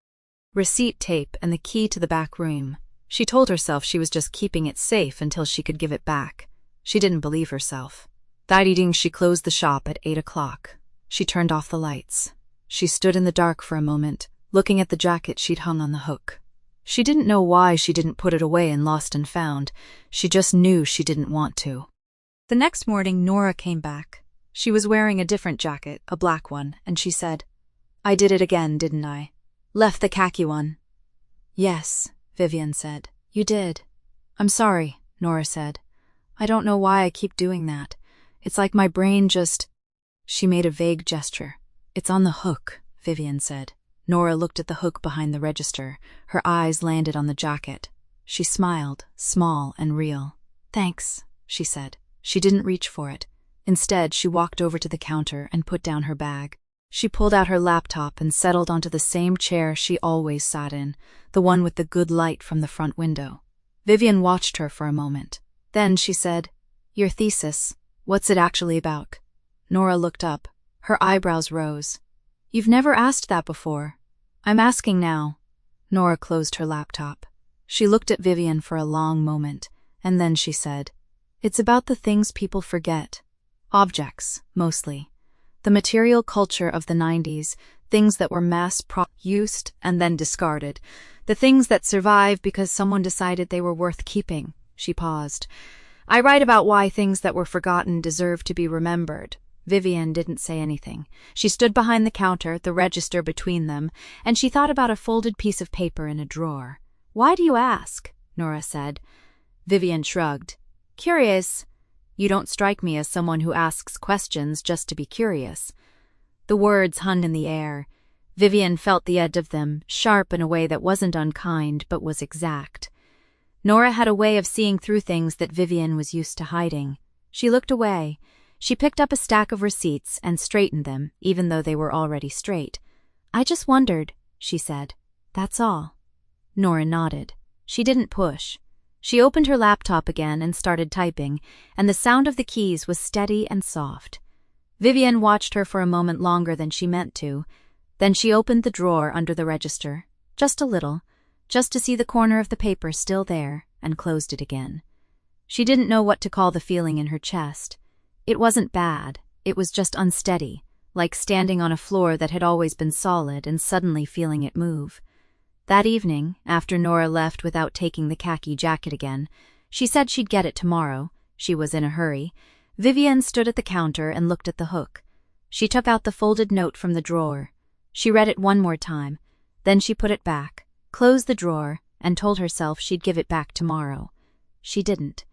receipt tape and the key to the back room. She told herself she was just keeping it safe until she could give it back. She didn't believe herself. That evening she closed the shop at 8 o'clock. She turned off the lights. She stood in the dark for a moment, looking at the jacket she'd hung on the hook. She didn't know why she didn't put it away in Lost and Found. She just knew she didn't want to. The next morning, Nora came back. She was wearing a different jacket, a black one, and she said, "I did it again, didn't I? Left the khaki one." "Yes," Vivian said. "You did." "I'm sorry," Nora said. "I don't know why I keep doing that. It's like my brain just—" She made a vague gesture. "It's on the hook," Vivian said. Nora looked at the hook behind the register. Her eyes landed on the jacket. She smiled, small and real. "Thanks," she said. She didn't reach for it. Instead, she walked over to the counter and put down her bag. She pulled out her laptop and settled onto the same chair she always sat in, the one with the good light from the front window. Vivian watched her for a moment. Then she said, "Your thesis, what's it actually about?" Nora looked up. Her eyebrows rose. "You've never asked that before." "I'm asking now." Nora closed her laptop. She looked at Vivian for a long moment, and then she said, "It's about the things people forget. Objects, mostly. The material culture of the 90s, things that were mass-produced and then discarded. The things that survive because someone decided they were worth keeping." She paused. "I write about why things that were forgotten deserve to be remembered." Vivian didn't say anything. She stood behind the counter, the register between them, and she thought about a folded piece of paper in a drawer. "Why do you ask?" Nora said. Vivian shrugged. "Curious. You don't strike me as someone who asks questions just to be curious." The words hung in the air. Vivian felt the edge of them, sharp in a way that wasn't unkind but was exact. Nora had a way of seeing through things that Vivian was used to hiding. She looked away. She picked up a stack of receipts and straightened them, even though they were already straight. "I just wondered," she said. "That's all." Nora nodded. She didn't push. She opened her laptop again and started typing, and the sound of the keys was steady and soft. Vivian watched her for a moment longer than she meant to. Then she opened the drawer under the register, just a little, just to see the corner of the paper still there, and closed it again. She didn't know what to call the feeling in her chest. It wasn't bad, it was just unsteady, like standing on a floor that had always been solid and suddenly feeling it move. That evening, after Nora left without taking the khaki jacket again, she said she'd get it tomorrow. She was in a hurry. Vivian stood at the counter and looked at the hook. She took out the folded note from the drawer. She read it one more time. Then she put it back, closed the drawer, and told herself she'd give it back tomorrow. She didn't.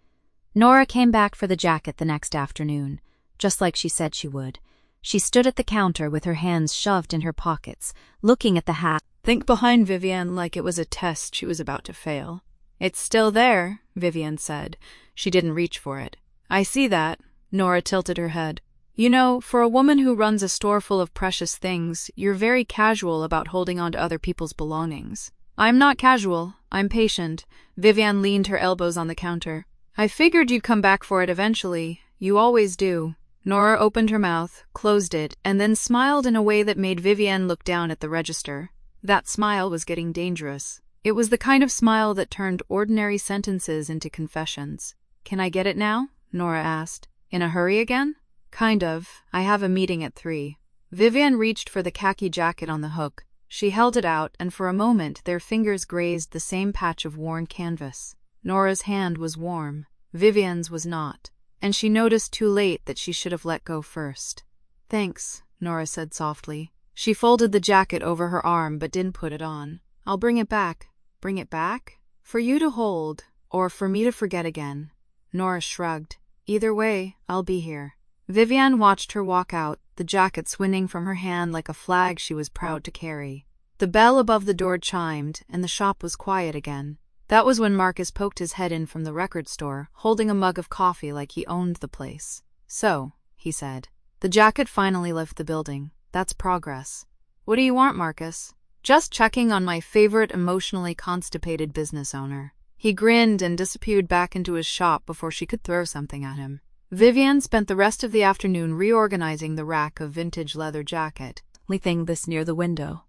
Nora came back for the jacket the next afternoon, just like she said she would. She stood at the counter with her hands shoved in her pockets, looking at the hat. Think behind Vivian like it was a test she was about to fail. "It's still there," Vivian said. She didn't reach for it. "I see that." Nora tilted her head. "You know, for a woman who runs a store full of precious things, you're very casual about holding on to other people's belongings." I'm not casual, I'm patient. Vivian leaned her elbows on the counter. I figured you'd come back for it eventually. You always do. Nora opened her mouth, closed it, and then smiled in a way that made Vivian look down at the register. That smile was getting dangerous. It was the kind of smile that turned ordinary sentences into confessions. Can I get it now? Nora asked. In a hurry again? Kind of. I have a meeting at 3. Vivian reached for the khaki jacket on the hook. She held it out, and for a moment their fingers grazed the same patch of worn canvas. Nora's hand was warm. Vivian's was not, and she noticed too late that she should have let go first. Thanks, Nora said softly. She folded the jacket over her arm but didn't put it on. I'll bring it back. Bring it back? For you to hold, or for me to forget again. Nora shrugged. Either way, I'll be here. Vivian watched her walk out, the jacket swinging from her hand like a flag she was proud to carry. The bell above the door chimed, and the shop was quiet again. That was when Marcus poked his head in from the record store, holding a mug of coffee like he owned the place. So, he said, the jacket finally left the building. That's progress. What do you want, Marcus? Just checking on my favorite emotionally constipated business owner. He grinned and disappeared back into his shop before she could throw something at him. Vivian spent the rest of the afternoon reorganizing the rack of vintage leather jacket, leaving this near the window.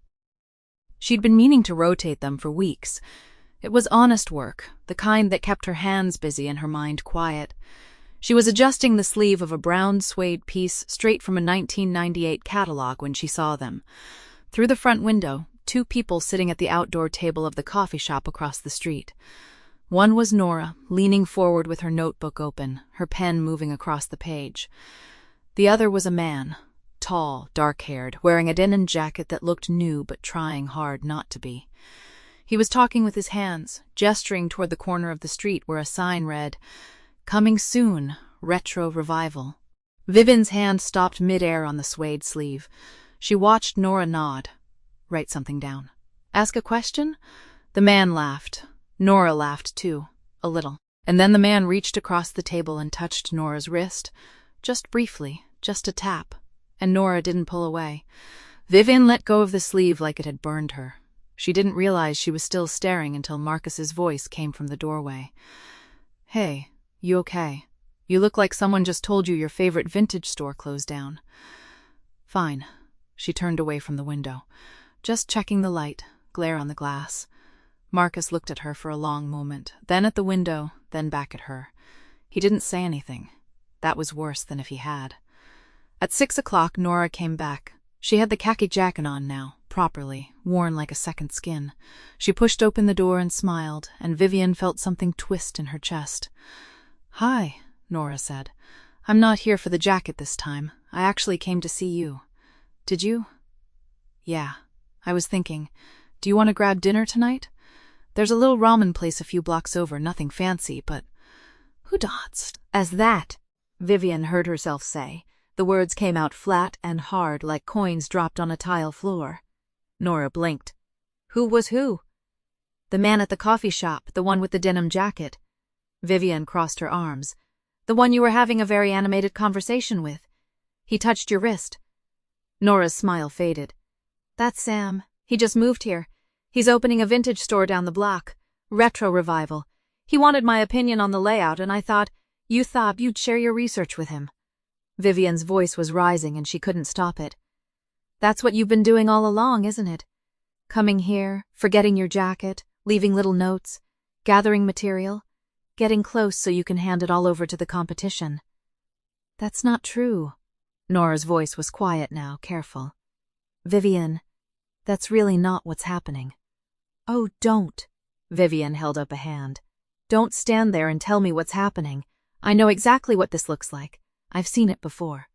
She'd been meaning to rotate them for weeks. It was honest work, the kind that kept her hands busy and her mind quiet. She was adjusting the sleeve of a brown suede piece straight from a 1998 catalog when she saw them. Through the front window, 2 people sitting at the outdoor table of the coffee shop across the street. One was Nora, leaning forward with her notebook open, her pen moving across the page. The other was a man, tall, dark-haired, wearing a denim jacket that looked new but trying hard not to be. He was talking with his hands, gesturing toward the corner of the street where a sign read, "Coming soon, Retro Revival." Vivian's hand stopped mid-air on the suede sleeve. She watched Nora nod. Write something down. Ask a question? The man laughed. Nora laughed too, a little. And then the man reached across the table and touched Nora's wrist. Just briefly, just a tap. And Nora didn't pull away. Vivian let go of the sleeve like it had burned her. She didn't realize she was still staring until Marcus's voice came from the doorway. Hey, you okay? You look like someone just told you your favorite vintage store closed down. Fine. She turned away from the window. Just checking the light, glare on the glass. Marcus looked at her for a long moment, then at the window, then back at her. He didn't say anything. That was worse than if he had. At 6 o'clock, Nora came back. She had the khaki jacket on now, properly, worn like a second skin. She pushed open the door and smiled, and Vivian felt something twist in her chest. Hi, Nora said. I'm not here for the jacket this time. I actually came to see you. Did you? Yeah. I was thinking, do you want to grab dinner tonight? There's a little ramen place a few blocks over, nothing fancy, but who dots? As that, Vivian heard herself say. The words came out flat and hard like coins dropped on a tile floor. Nora blinked. Who was who? The man at the coffee shop, the one with the denim jacket. Vivian crossed her arms. The one you were having a very animated conversation with. He touched your wrist. Nora's smile faded. That's Sam. He just moved here. He's opening a vintage store down the block. Retro Revival. He wanted my opinion on the layout, and I thought you'd share your research with him. Vivian's voice was rising, and she couldn't stop it. That's what you've been doing all along, isn't it? Coming here, forgetting your jacket, leaving little notes, gathering material, getting close so you can hand it all over to the competition. That's not true. Nora's voice was quiet now, careful. Vivian, that's really not what's happening. Oh, don't. Vivian held up a hand. Don't stand there and tell me what's happening. I know exactly what this looks like. I've seen it before.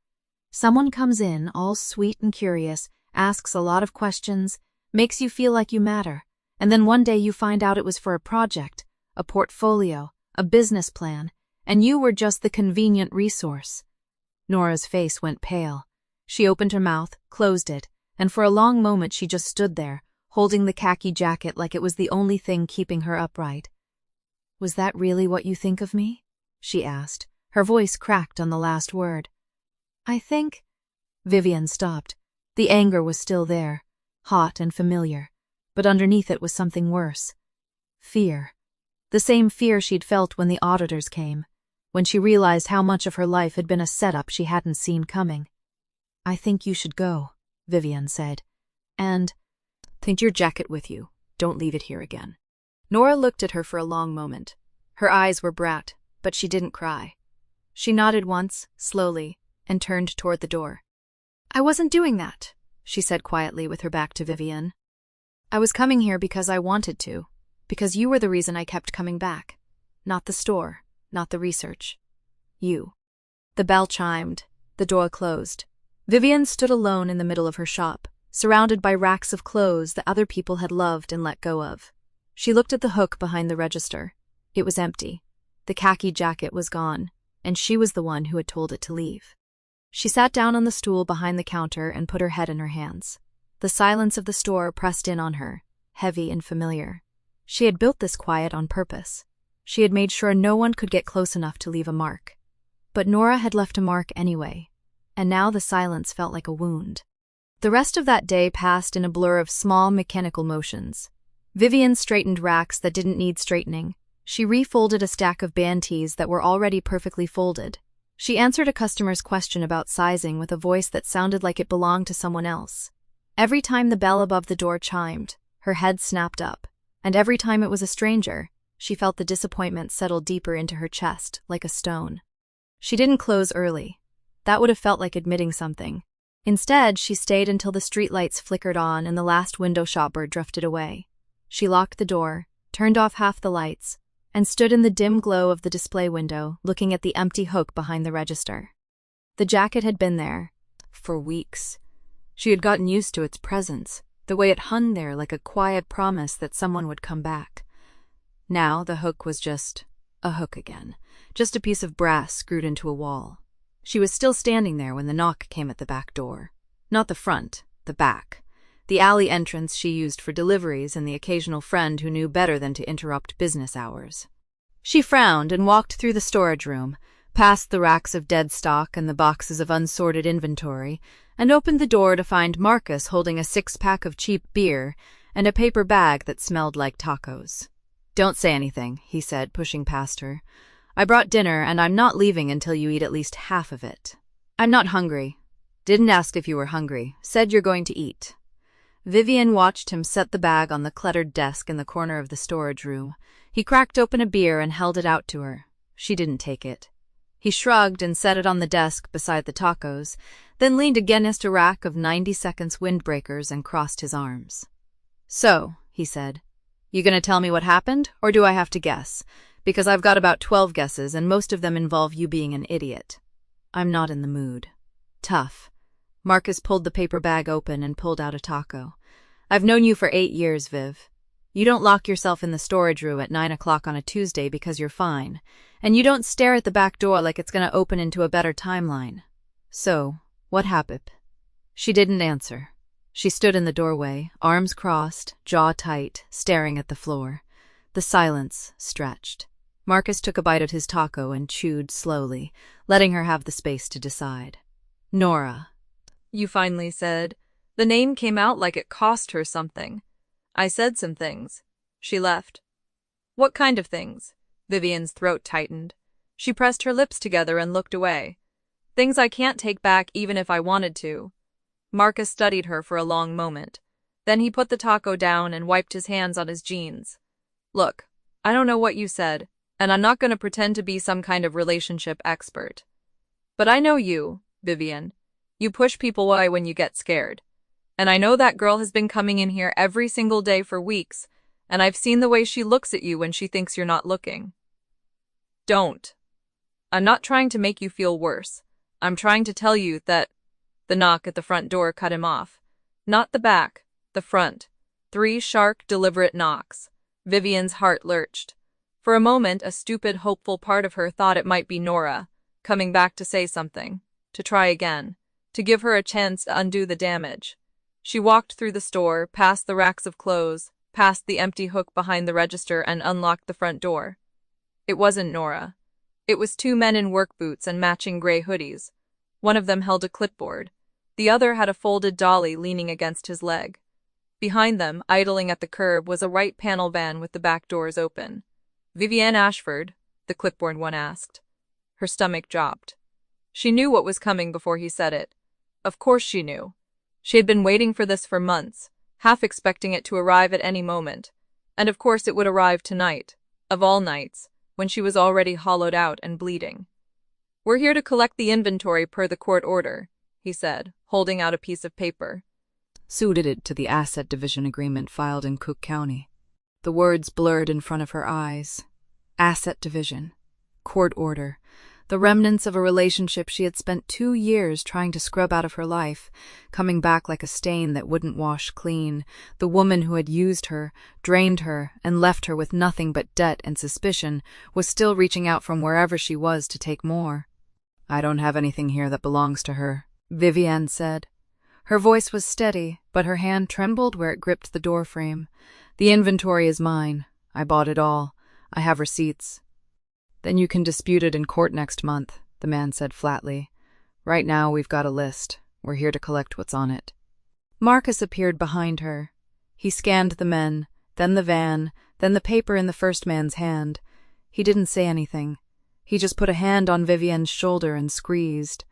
Someone comes in, all sweet and curious, asks a lot of questions, makes you feel like you matter, and then one day you find out it was for a project, a portfolio, a business plan, and you were just the convenient resource. Nora's face went pale. She opened her mouth, closed it, and for a long moment she just stood there, holding the khaki jacket like it was the only thing keeping her upright. Was that really what you think of me? She asked. Her voice cracked on the last word. I think... Vivian stopped. The anger was still there, hot and familiar, but underneath it was something worse. Fear. The same fear she'd felt when the auditors came, when she realized how much of her life had been a setup she hadn't seen coming. "I think you should go," Vivian said. "And take your jacket with you. Don't leave it here again." Nora looked at her for a long moment. Her eyes were bright, but she didn't cry. She nodded once, slowly, and turned toward the door. "I wasn't doing that," she said quietly with her back to Vivian. "I was coming here because I wanted to, because you were the reason I kept coming back. Not the store, not the research. You." The bell chimed. The door closed. Vivian stood alone in the middle of her shop, surrounded by racks of clothes that other people had loved and let go of. She looked at the hook behind the register. It was empty. The khaki jacket was gone, and she was the one who had told it to leave. She sat down on the stool behind the counter and put her head in her hands. The silence of the store pressed in on her, heavy and familiar. She had built this quiet on purpose. She had made sure no one could get close enough to leave a mark. But Nora had left a mark anyway, and now the silence felt like a wound. The rest of that day passed in a blur of small mechanical motions. Vivian straightened racks that didn't need straightening. She refolded a stack of band tees that were already perfectly folded. She answered a customer's question about sizing with a voice that sounded like it belonged to someone else. Every time the bell above the door chimed, her head snapped up, and every time it was a stranger, she felt the disappointment settle deeper into her chest, like a stone. She didn't close early. That would have felt like admitting something. Instead, she stayed until the streetlights flickered on and the last window shopper drifted away. She locked the door, turned off half the lights, and stood in the dim glow of the display window, looking at the empty hook behind the register. The jacket had been there for weeks. She had gotten used to its presence, the way it hung there like a quiet promise that someone would come back. Now the hook was just a hook again, just a piece of brass screwed into a wall. She was still standing there when the knock came at the back door. Not the front, the back. The alley entrance she used for deliveries and the occasional friend who knew better than to interrupt business hours. She frowned and walked through the storage room, past the racks of dead stock and the boxes of unsorted inventory, and opened the door to find Marcus holding a 6-pack of cheap beer and a paper bag that smelled like tacos. "Don't say anything," he said, pushing past her. "I brought dinner and I'm not leaving until you eat at least half of it." "I'm not hungry." "Didn't ask if you were hungry. Said you're going to eat." Vivian watched him set the bag on the cluttered desk in the corner of the storage room. He cracked open a beer and held it out to her. She didn't take it. He shrugged and set it on the desk beside the tacos, then leaned against a rack of 90 seconds windbreakers and crossed his arms. "So," he said, "you gonna tell me what happened, or do I have to guess? Because I've got about 12 guesses, and most of them involve you being an idiot." "I'm not in the mood." "Tough." Marcus pulled the paper bag open and pulled out a taco. "I've known you for 8 years, Viv. You don't lock yourself in the storage room at 9 o'clock on a Tuesday because you're fine, and you don't stare at the back door like it's gonna open into a better timeline. So, what happened?" She didn't answer. She stood in the doorway, arms crossed, jaw tight, staring at the floor. The silence stretched. Marcus took a bite at his taco and chewed slowly, letting her have the space to decide. "Nora." "You finally said." The name came out like it cost her something. "I said some things." She left. "What kind of things?" Vivian's throat tightened. She pressed her lips together and looked away. "Things I can't take back even if I wanted to." Marcus studied her for a long moment. Then he put the taco down and wiped his hands on his jeans. "Look, I don't know what you said, and I'm not going to pretend to be some kind of relationship expert. But I know you, Vivian. You push people away when you get scared. And I know that girl has been coming in here every single day for weeks, and I've seen the way she looks at you when she thinks you're not looking. Don't. I'm not trying to make you feel worse. I'm trying to tell you that—" The knock at the front door cut him off. Not the back, the front. 3 sharp, deliberate knocks. Vivian's heart lurched. For a moment, a stupid, hopeful part of her thought it might be Nora, coming back to say something, to try again, to give her a chance to undo the damage. She walked through the store, past the racks of clothes, past the empty hook behind the register, and unlocked the front door. It wasn't Nora. It was 2 men in work boots and matching gray hoodies. One of them held a clipboard. The other had a folded dolly leaning against his leg. Behind them, idling at the curb, was a white panel van with the back doors open. "Vivienne Ashford?" the clipboard one asked. Her stomach dropped. She knew what was coming before he said it. Of course she knew. She had been waiting for this for months, half expecting it to arrive at any moment. And of course it would arrive tonight, of all nights, when she was already hollowed out and bleeding. "We're here to collect the inventory per the court order," he said, holding out a piece of paper. Suited to the asset division agreement filed in Cook County. The words blurred in front of her eyes. Asset division. Court order. The remnants of a relationship she had spent 2 years trying to scrub out of her life, coming back like a stain that wouldn't wash clean. The woman who had used her, drained her, and left her with nothing but debt and suspicion was still reaching out from wherever she was to take more. "I don't have anything here that belongs to her," Vivienne said. Her voice was steady, but her hand trembled where it gripped the doorframe. "The inventory is mine. I bought it all. I have receipts." "Then you can dispute it in court next month," the man said flatly. "Right now we've got a list. We're here to collect what's on it." Marcus appeared behind her. He scanned the men, then the van, then the paper in the first man's hand. He didn't say anything. He just put a hand on Vivienne's shoulder and squeezed.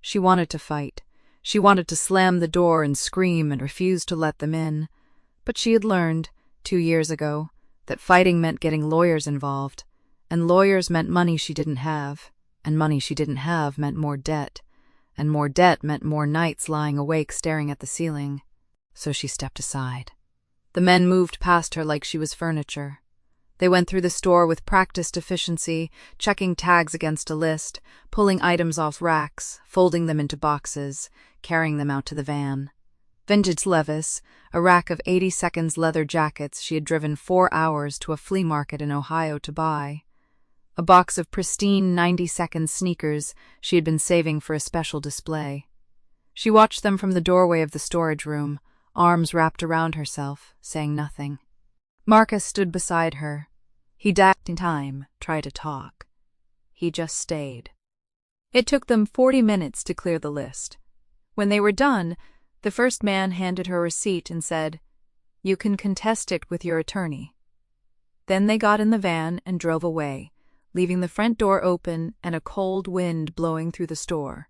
She wanted to fight. She wanted to slam the door and scream and refuse to let them in. But she had learned, 2 years ago, that fighting meant getting lawyers involved, and lawyers meant money she didn't have, and money she didn't have meant more debt, and more debt meant more nights lying awake staring at the ceiling. So she stepped aside. The men moved past her like she was furniture. They went through the store with practiced efficiency, checking tags against a list, pulling items off racks, folding them into boxes, carrying them out to the van. Vintage Levis, a rack of 80 seconds leather jackets she had driven 4 hours to a flea market in Ohio to buy. A box of pristine 90-second sneakers she had been saving for a special display. She watched them from the doorway of the storage room, arms wrapped around herself, saying nothing. Marcus stood beside her. He didn't try to talk. He just stayed. It took them 40 minutes to clear the list. When they were done, the first man handed her a receipt and said, "You can contest it with your attorney." Then they got in the van and drove away, leaving the front door open and a cold wind blowing through the store.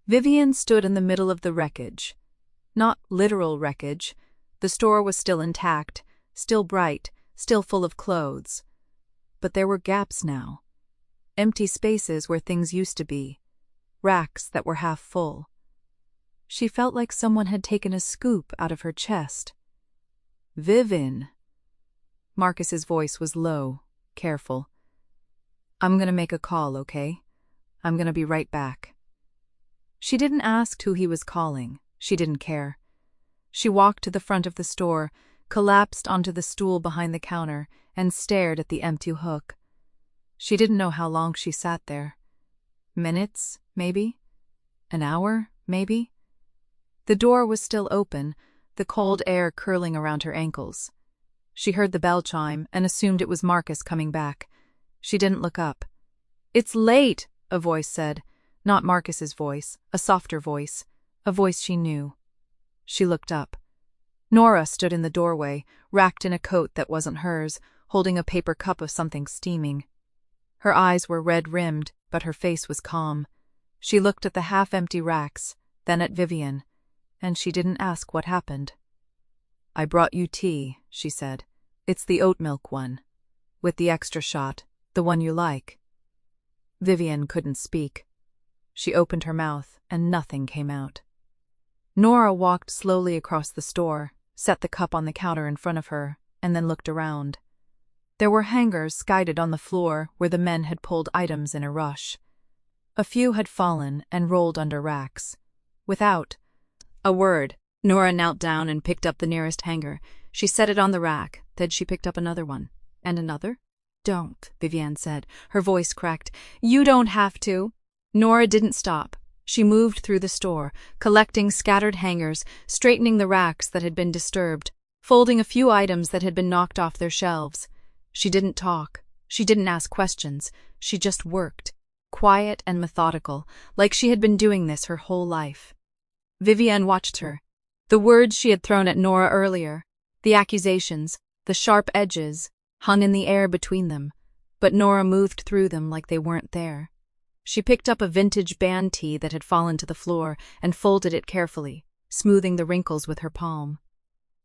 Vivienne stood in the middle of the wreckage. Not literal wreckage. The store was still intact, still bright, still full of clothes. But there were gaps now. Empty spaces where things used to be. Racks that were half full. She felt like someone had taken a scoop out of her chest. "Vivin." Marcus's voice was low, careful. "I'm gonna make a call, okay? I'm gonna be right back." She didn't ask who he was calling. She didn't care. She walked to the front of the store, collapsed onto the stool behind the counter, and stared at the empty hook. She didn't know how long she sat there. Minutes, maybe? An hour, maybe? The door was still open, the cold air curling around her ankles. She heard the bell chime and assumed it was Marcus coming back. She didn't look up. "It's late," a voice said. Not Marcus's voice, a softer voice, a voice she knew. She looked up. Nora stood in the doorway, wrapped in a coat that wasn't hers, holding a paper cup of something steaming. Her eyes were red-rimmed, but her face was calm. She looked at the half-empty racks, then at Vivienne, and she didn't ask what happened. "I brought you tea," she said. "It's the oat milk one. With the extra shot, the one you like." Vivienne couldn't speak. She opened her mouth, and nothing came out. Nora walked slowly across the store, set the cup on the counter in front of her, and then looked around. There were hangers skidded on the floor where the men had pulled items in a rush. A few had fallen and rolled under racks. Without a word, Nora knelt down and picked up the nearest hanger. She set it on the rack, then she picked up another one. And another? "Don't," Vivienne said. Her voice cracked. "You don't have to." Nora didn't stop. She moved through the store, collecting scattered hangers, straightening the racks that had been disturbed, folding a few items that had been knocked off their shelves. She didn't talk. She didn't ask questions. She just worked, quiet and methodical, like she had been doing this her whole life. Vivienne watched her. The words she had thrown at Nora earlier, the accusations, the sharp edges, hung in the air between them, but Nora moved through them like they weren't there. She picked up a vintage band tee that had fallen to the floor and folded it carefully, smoothing the wrinkles with her palm.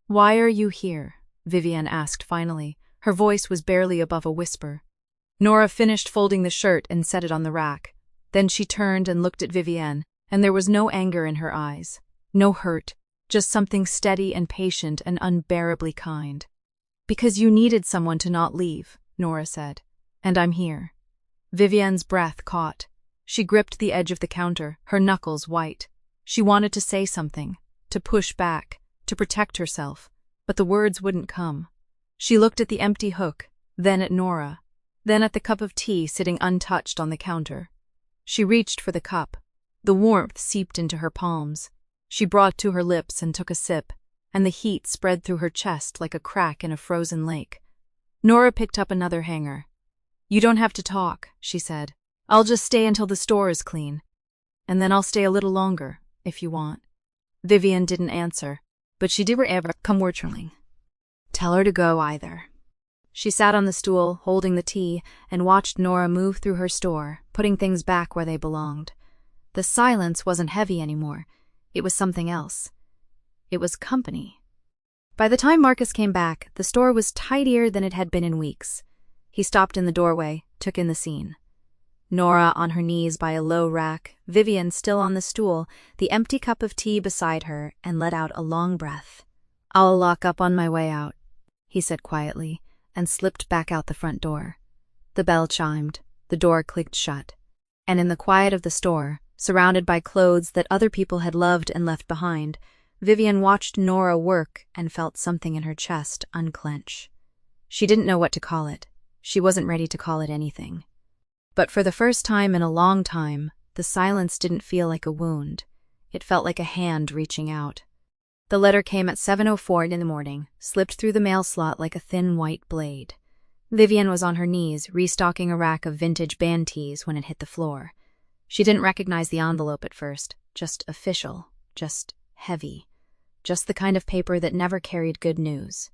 "Why are you here?" Vivienne asked finally. Her voice was barely above a whisper. Nora finished folding the shirt and set it on the rack. Then she turned and looked at Vivienne, and there was no anger in her eyes, no hurt, just something steady and patient and unbearably kind. "Because you needed someone to not leave," Nora said, "and I'm here." Vivienne's breath caught. She gripped the edge of the counter, her knuckles white. She wanted to say something, to push back, to protect herself, but the words wouldn't come. She looked at the empty hook, then at Nora, then at the cup of tea sitting untouched on the counter. She reached for the cup. The warmth seeped into her palms. She brought it to her lips and took a sip, and the heat spread through her chest like a crack in a frozen lake. Nora picked up another hanger. "You don't have to talk," she said. "I'll just stay until the store is clean. And then I'll stay a little longer, if you want." Vivienne didn't answer, but she did ever come whirling. "Tell her to go either." She sat on the stool, holding the tea, and watched Nora move through her store, putting things back where they belonged. The silence wasn't heavy anymore. It was something else. It was company. By the time Marcus came back, the store was tidier than it had been in weeks. He stopped in the doorway, took in the scene. Nora on her knees by a low rack, Vivienne still on the stool, the empty cup of tea beside her, and let out a long breath. "I'll lock up on my way out," he said quietly, and slipped back out the front door. The bell chimed, the door clicked shut, and in the quiet of the store, surrounded by clothes that other people had loved and left behind, Vivienne watched Nora work and felt something in her chest unclench. She didn't know what to call it. She wasn't ready to call it anything. But for the first time in a long time, the silence didn't feel like a wound. It felt like a hand reaching out. The letter came at 7:04 in the morning, slipped through the mail slot like a thin white blade. Vivienne was on her knees, restocking a rack of vintage band tees when it hit the floor. She didn't recognize the envelope at first, just official, just heavy, just the kind of paper that never carried good news.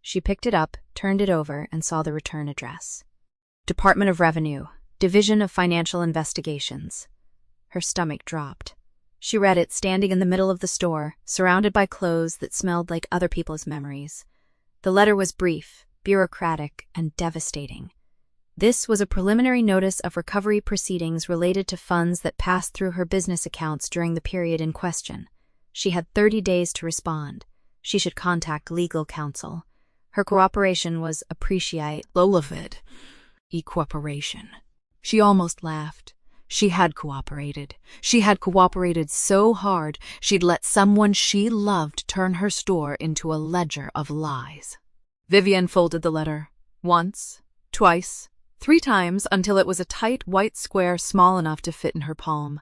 She picked it up, turned it over, and saw the return address. Department of Revenue, Division of Financial Investigations. Her stomach dropped. She read it standing in the middle of the store, surrounded by clothes that smelled like other people's memories. The letter was brief, bureaucratic, and devastating. This was a preliminary notice of recovery proceedings related to funds that passed through her business accounts during the period in question. She had 30 days to respond. She should contact legal counsel. Her cooperation was appreciated. Lolavid. Cooperation. She almost laughed. She had cooperated. She had cooperated so hard she'd let someone she loved turn her store into a ledger of lies. Vivienne folded the letter. Once, twice, 3 times until it was a tight white square small enough to fit in her palm.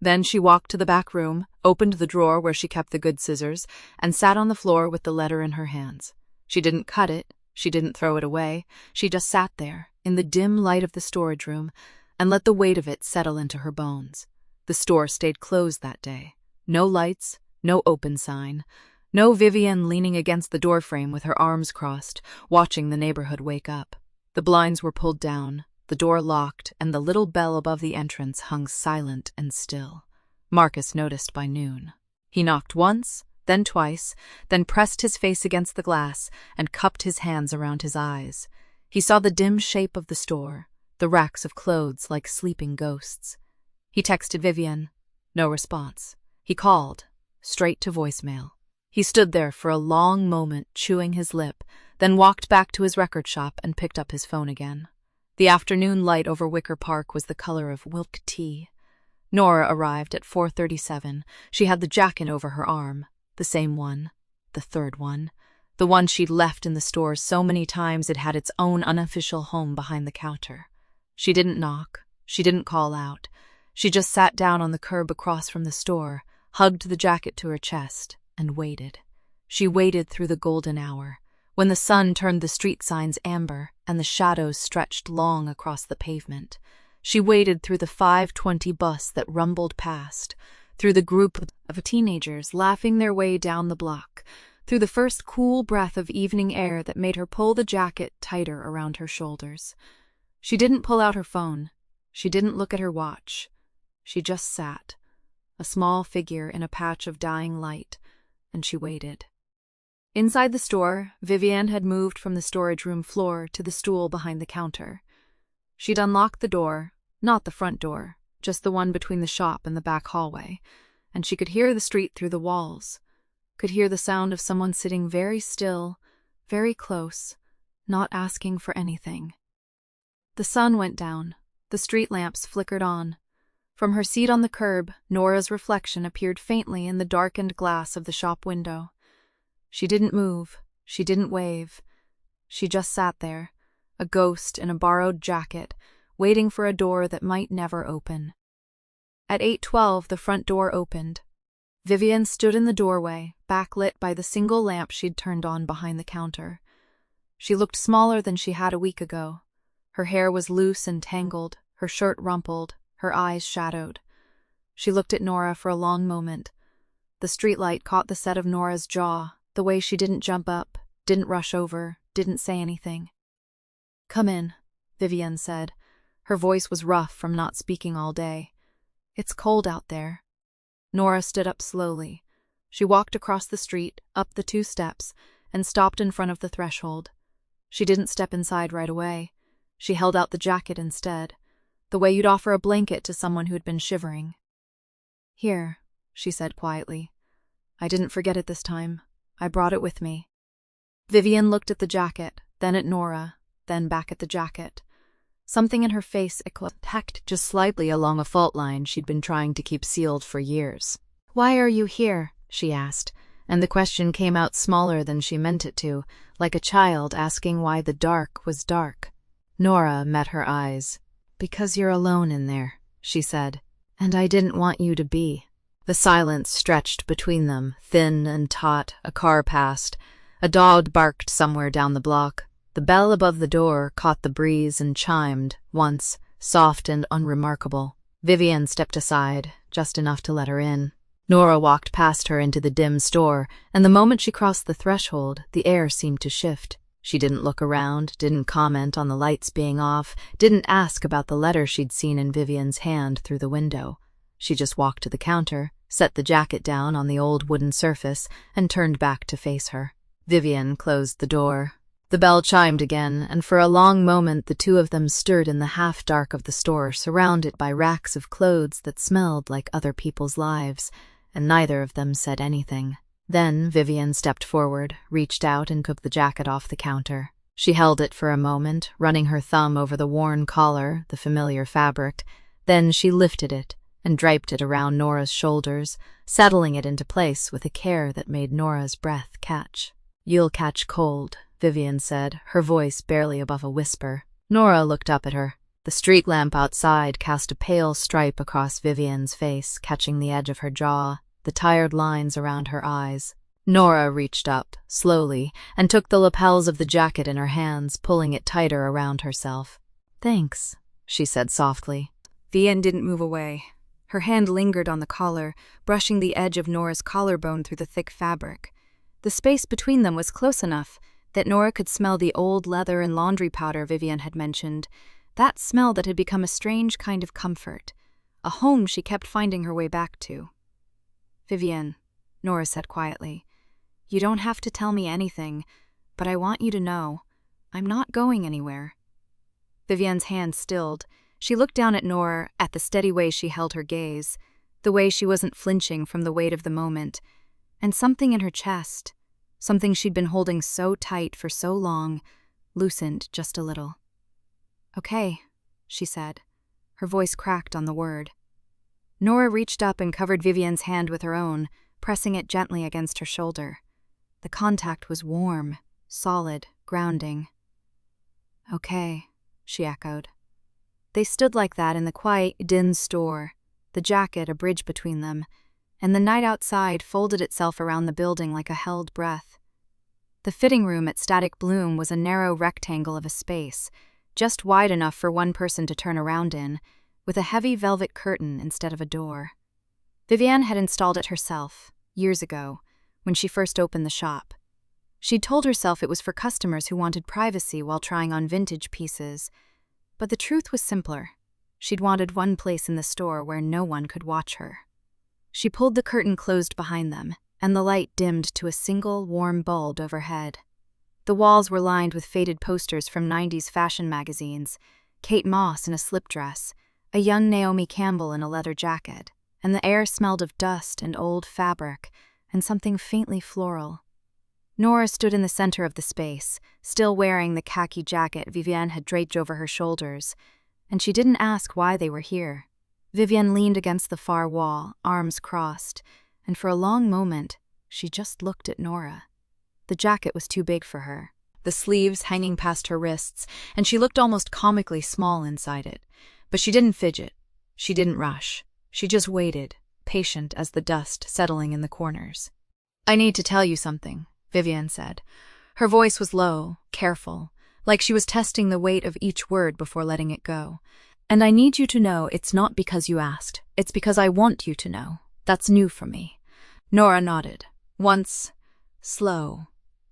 Then she walked to the back room, opened the drawer where she kept the good scissors, and sat on the floor with the letter in her hands. She didn't cut it. She didn't throw it away. She just sat there, in the dim light of the storage room, and let the weight of it settle into her bones. The store stayed closed that day. No lights, no open sign, no Vivienne leaning against the doorframe with her arms crossed, watching the neighborhood wake up. The blinds were pulled down, the door locked, and the little bell above the entrance hung silent and still. Marcus noticed by noon. He knocked once, then twice, then pressed his face against the glass and cupped his hands around his eyes. He saw the dim shape of the store, the racks of clothes like sleeping ghosts. He texted Vivienne. No response. He called, straight to voicemail. He stood there for a long moment, chewing his lip, then walked back to his record shop and picked up his phone again. The afternoon light over Wicker Park was the color of milk tea. Nora arrived at 4:37. She had the jacket over her arm, the same one, the third one, the one she'd left in the store so many times it had its own unofficial home behind the counter. She didn't knock. She didn't call out. She just sat down on the curb across from the store, hugged the jacket to her chest, and waited. She waited through the golden hour, when the sun turned the street signs amber and the shadows stretched long across the pavement. She waited through the 5:20 bus that rumbled past, through the group of teenagers laughing their way down the block, through the first cool breath of evening air that made her pull the jacket tighter around her shoulders. She didn't pull out her phone. She didn't look at her watch. She just sat, a small figure in a patch of dying light, and she waited. Inside the store, Vivian had moved from the storage room floor to the stool behind the counter. She'd unlocked the door, not the front door, just the one between the shop and the back hallway, and she could hear the street through the walls, could hear the sound of someone sitting very still, very close, not asking for anything. The sun went down. The street lamps flickered on. From her seat on the curb, Nora's reflection appeared faintly in the darkened glass of the shop window. She didn't move. She didn't wave. She just sat there, a ghost in a borrowed jacket, waiting for a door that might never open. At 8:12, the front door opened. Vivian stood in the doorway, backlit by the single lamp she'd turned on behind the counter. She looked smaller than she had a week ago. Her hair was loose and tangled, her shirt rumpled, her eyes shadowed. She looked at Nora for a long moment. The streetlight caught the set of Nora's jaw, the way she didn't jump up, didn't rush over, didn't say anything. "Come in," Vivian said. Her voice was rough from not speaking all day. "It's cold out there." Nora stood up slowly. She walked across the street, up the 2 steps, and stopped in front of the threshold. She didn't step inside right away. She held out the jacket instead, the way you'd offer a blanket to someone who'd been shivering. "Here," she said quietly. "I didn't forget it this time. I brought it with me." Vivian looked at the jacket, then at Nora, then back at the jacket. Something in her face tacked just slightly along a fault line she'd been trying to keep sealed for years. "Why are you here?" she asked, and the question came out smaller than she meant it to, like a child asking why the dark was dark. Nora met her eyes. "Because you're alone in there," she said, "and I didn't want you to be." The silence stretched between them, thin and taut. A car passed. A dog barked somewhere down the block. The bell above the door caught the breeze and chimed, once, soft and unremarkable. Vivian stepped aside, just enough to let her in. Nora walked past her into the dim store, and the moment she crossed the threshold, the air seemed to shift. She didn't look around, didn't comment on the lights being off, didn't ask about the letter she'd seen in Vivian's hand through the window. She just walked to the counter, set the jacket down on the old wooden surface, and turned back to face her. Vivian closed the door. The bell chimed again, and for a long moment the two of them stood in the half-dark of the store, surrounded by racks of clothes that smelled like other people's lives, and neither of them said anything. Then Vivian stepped forward, reached out and took the jacket off the counter. She held it for a moment, running her thumb over the worn collar, the familiar fabric. Then she lifted it and draped it around Nora's shoulders, settling it into place with a care that made Nora's breath catch. "You'll catch cold," Vivian said, her voice barely above a whisper. Nora looked up at her. The street lamp outside cast a pale stripe across Vivian's face, catching the edge of her jaw, the tired lines around her eyes. Nora reached up, slowly, and took the lapels of the jacket in her hands, pulling it tighter around herself. "Thanks," she said softly. Vivian didn't move away. Her hand lingered on the collar, brushing the edge of Nora's collarbone through the thick fabric. The space between them was close enough that Nora could smell the old leather and laundry powder Vivian had mentioned, that smell that had become a strange kind of comfort, a home she kept finding her way back to. "Vivian," Nora said quietly, "you don't have to tell me anything, but I want you to know, I'm not going anywhere." Vivian's hand stilled. She looked down at Nora, at the steady way she held her gaze, the way she wasn't flinching from the weight of the moment, and something in her chest, something she'd been holding so tight for so long, loosened just a little. "Okay," she said. Her voice cracked on the word. Nora reached up and covered Vivian's hand with her own, pressing it gently against her shoulder. The contact was warm, solid, grounding. "Okay," she echoed. They stood like that in the quiet Din store, the jacket a bridge between them, and the night outside folded itself around the building like a held breath. The fitting room at Static Bloom was a narrow rectangle of a space, just wide enough for one person to turn around in, with a heavy velvet curtain instead of a door. Vivienne had installed it herself, years ago, when she first opened the shop. She'd told herself it was for customers who wanted privacy while trying on vintage pieces, but the truth was simpler. She'd wanted one place in the store where no one could watch her. She pulled the curtain closed behind them, and the light dimmed to a single, warm bulb overhead. The walls were lined with faded posters from 90s fashion magazines, Kate Moss in a slip dress, a young Naomi Campbell in a leather jacket, and the air smelled of dust and old fabric and something faintly floral. Nora stood in the center of the space, still wearing the khaki jacket Vivienne had draped over her shoulders, and she didn't ask why they were here. Vivienne leaned against the far wall, arms crossed, and for a long moment, she just looked at Nora. The jacket was too big for her, the sleeves hanging past her wrists, and she looked almost comically small inside it. But she didn't fidget. She didn't rush. She just waited, patient as the dust settling in the corners. "I need to tell you something," Vivienne said. Her voice was low, careful, like she was testing the weight of each word before letting it go. "And I need you to know it's not because you asked. It's because I want you to know. That's new for me." Nora nodded. Once, slow.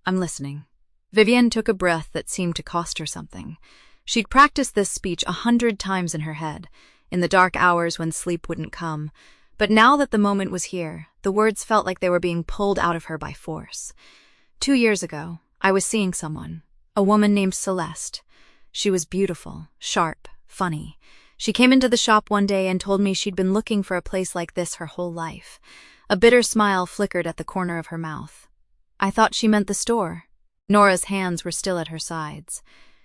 "I'm listening." Vivienne took a breath that seemed to cost her something. She'd practiced this speech 100 times in her head, in the dark hours when sleep wouldn't come. But now that the moment was here, the words felt like they were being pulled out of her by force. 2 years ago, I was seeing someone, a woman named Celeste. She was beautiful, sharp, funny. She came into the shop one day and told me she'd been looking for a place like this her whole life. A bitter smile flickered at the corner of her mouth. I thought she meant the store. Nora's hands were still at her sides.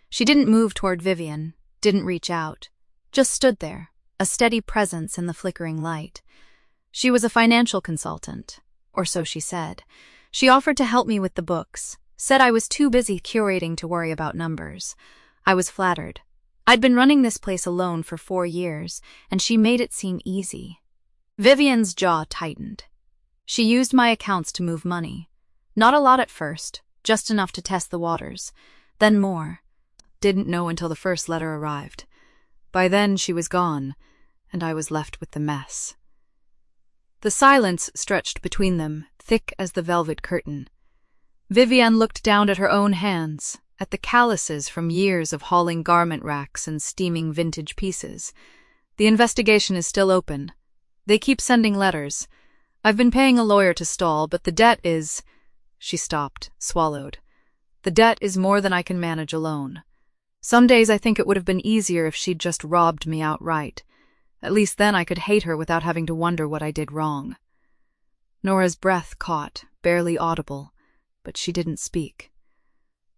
She didn't move toward Vivienne, didn't reach out, just stood there, a steady presence in the flickering light. She was a financial consultant, or so she said. She offered to help me with the books, said I was too busy curating to worry about numbers. I was flattered. I'd been running this place alone for 4 years, and she made it seem easy. Vivienne's jaw tightened. She used my accounts to move money. Not a lot at first, just enough to test the waters. Then more. Didn't know until the first letter arrived. By then she was gone, and I was left with the mess. The silence stretched between them, thick as the velvet curtain. Vivienne looked down at her own hands, at the calluses from years of hauling garment racks and steaming vintage pieces. "The investigation is still open. They keep sending letters. I've been paying a lawyer to stall, but the debt is—" She stopped, swallowed. "The debt is more than I can manage alone. Some days I think it would have been easier if she'd just robbed me outright. At least then I could hate her without having to wonder what I did wrong." Nora's breath caught, barely audible, but she didn't speak.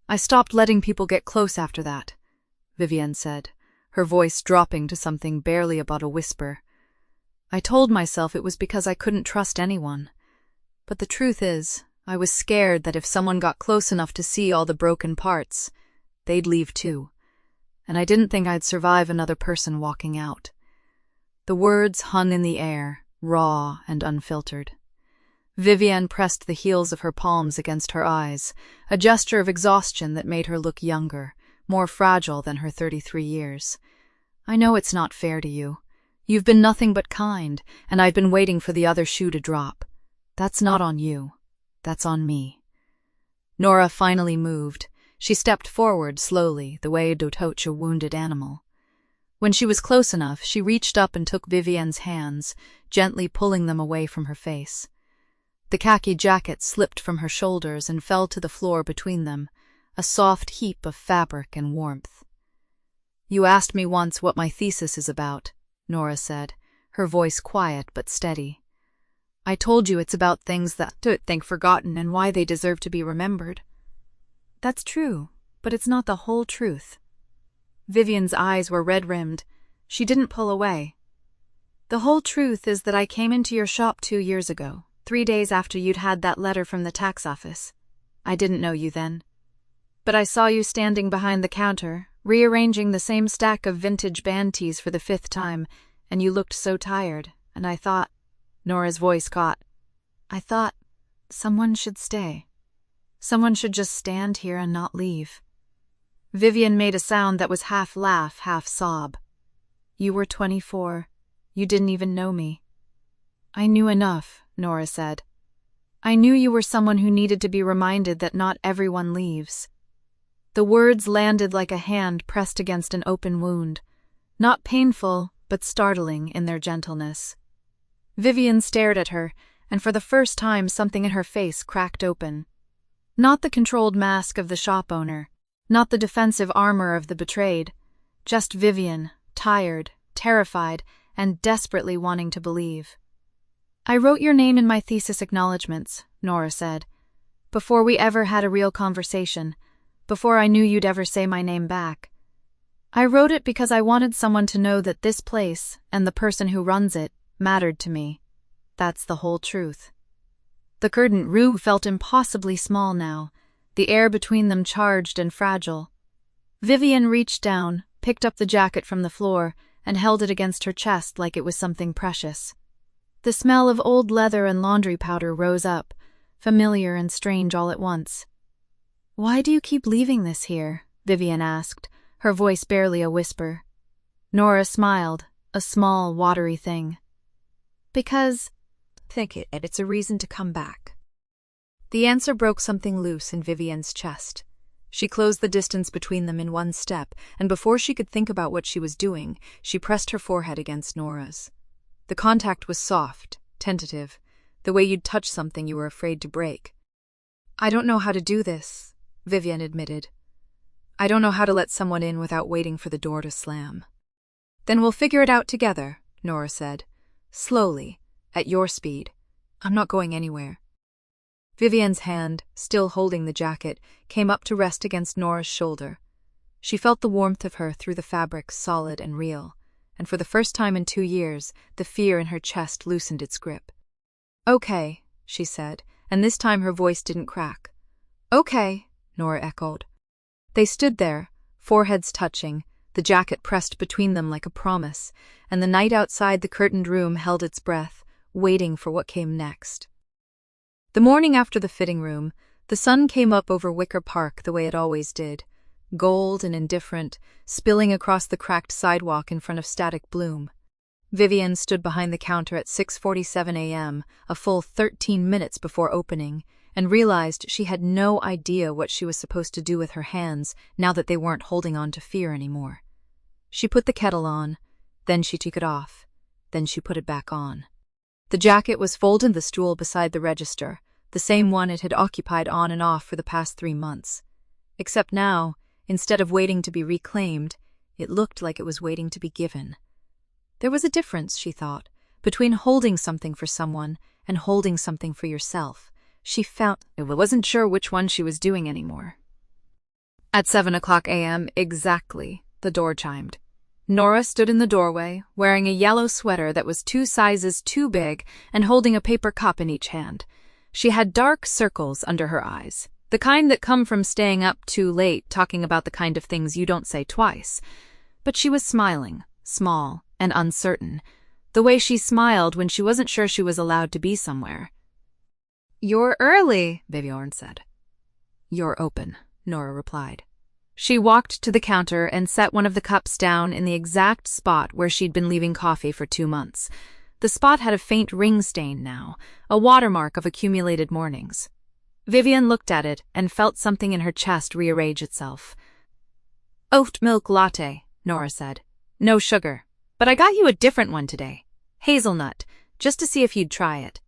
"I stopped letting people get close after that," Vivienne said, her voice dropping to something barely above a whisper. "I told myself it was because I couldn't trust anyone. But the truth is, I was scared that if someone got close enough to see all the broken parts, they'd leave too. And I didn't think I'd survive another person walking out." The words hung in the air, raw and unfiltered. Vivienne pressed the heels of her palms against her eyes, a gesture of exhaustion that made her look younger, more fragile than her 33 years. "I know it's not fair to you. You've been nothing but kind, and I've been waiting for the other shoe to drop. That's not on you. That's on me." Nora finally moved. She stepped forward slowly, the way to touch a wounded animal. When she was close enough, she reached up and took Vivienne's hands, gently pulling them away from her face. The khaki jacket slipped from her shoulders and fell to the floor between them, a soft heap of fabric and warmth. "You asked me once what my thesis is about," Nora said, her voice quiet but steady. "I told you it's about things that think forgotten and why they deserve to be remembered." "That's true, but it's not the whole truth." Vivienne's eyes were red-rimmed. She didn't pull away. "The whole truth is that I came into your shop 2 years ago, 3 days after you'd had that letter from the tax office. I didn't know you then. But I saw you standing behind the counter, rearranging the same stack of vintage band tees for the 5th time, and you looked so tired, and I thought—" Nora's voice caught. "I thought someone should stay. Someone should just stand here and not leave." Vivienne made a sound that was half laugh, half sob. "You were 24. You didn't even know me." I knew enough, Nora said. I knew you were someone who needed to be reminded that not everyone leaves. The words landed like a hand pressed against an open wound, not painful, but startling in their gentleness. Vivian stared at her, and for the first time something in her face cracked open. Not the controlled mask of the shop owner, not the defensive armor of the betrayed, just Vivian, tired, terrified, and desperately wanting to believe. I wrote your name in my thesis acknowledgments, Nora said, before we ever had a real conversation, before I knew you'd ever say my name back. I wrote it because I wanted someone to know that this place, and the person who runs it, mattered to me. That's the whole truth. The curtained room felt impossibly small now, the air between them charged and fragile. Vivian reached down, picked up the jacket from the floor, and held it against her chest like it was something precious. The smell of old leather and laundry powder rose up, familiar and strange all at once. Why do you keep leaving this here? Vivian asked, her voice barely a whisper. Nora smiled, a small, watery thing. Because think it's a reason to come back. The answer broke something loose in Vivian's chest. She closed the distance between them in one step, and before she could think about what she was doing, she pressed her forehead against Nora's. The contact was soft, tentative, the way you'd touch something you were afraid to break. I don't know how to do this, Vivian admitted. I don't know how to let someone in without waiting for the door to slam. Then we'll figure it out together, Nora said. Slowly, at your speed. I'm not going anywhere. Vivian's hand, still holding the jacket, came up to rest against Nora's shoulder. She felt the warmth of her through the fabric, solid and real, and for the first time in 2 years, the fear in her chest loosened its grip. Okay, she said, and this time her voice didn't crack. Okay, Nora echoed. They stood there, foreheads touching, the jacket pressed between them like a promise, and the night outside the curtained room held its breath, waiting for what came next. The morning after the fitting room, the sun came up over Wicker Park the way it always did, gold and indifferent, spilling across the cracked sidewalk in front of Static Bloom. Vivian stood behind the counter at 6:47 a.m., a full 13 minutes before opening, and realized she had no idea what she was supposed to do with her hands now that they weren't holding on to fear anymore. She put the kettle on, then she took it off, then she put it back on. The jacket was folded in the stool beside the register, the same one it had occupied on and off for the past 3 months. Except now, instead of waiting to be reclaimed, it looked like it was waiting to be given. There was a difference, she thought, between holding something for someone and holding something for yourself. She wasn't sure which one she was doing anymore. At 7:00 a.m. exactly, the door chimed. Nora stood in the doorway, wearing a yellow sweater that was 2 sizes too big and holding a paper cup in each hand. She had dark circles under her eyes, the kind that come from staying up too late talking about the kind of things you don't say twice. But she was smiling, small and uncertain, the way she smiled when she wasn't sure she was allowed to be somewhere. You're early, Vivian said. You're open, Nora replied. She walked to the counter and set one of the cups down in the exact spot where she'd been leaving coffee for 2 months. The spot had a faint ring stain now, a watermark of accumulated mornings. Vivian looked at it and felt something in her chest rearrange itself. Oat milk latte, Nora said. No sugar, but I got you a different one today. Hazelnut, just to see if you'd try it.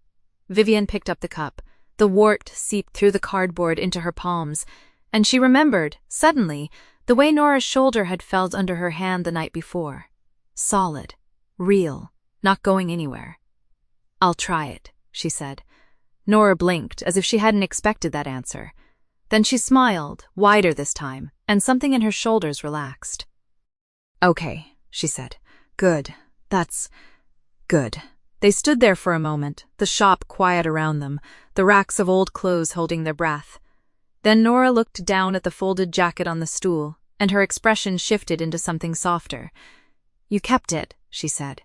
Vivian picked up the cup. The wart seeped through the cardboard into her palms, and she remembered, suddenly, the way Nora's shoulder had felt under her hand the night before. Solid, real, not going anywhere. I'll try it, she said. Nora blinked, as if she hadn't expected that answer. Then she smiled, wider this time, and something in her shoulders relaxed. Okay, she said. Good. That's good. They stood there for a moment, the shop quiet around them, the racks of old clothes holding their breath. Then Nora looked down at the folded jacket on the stool, and her expression shifted into something softer. You kept it, she said.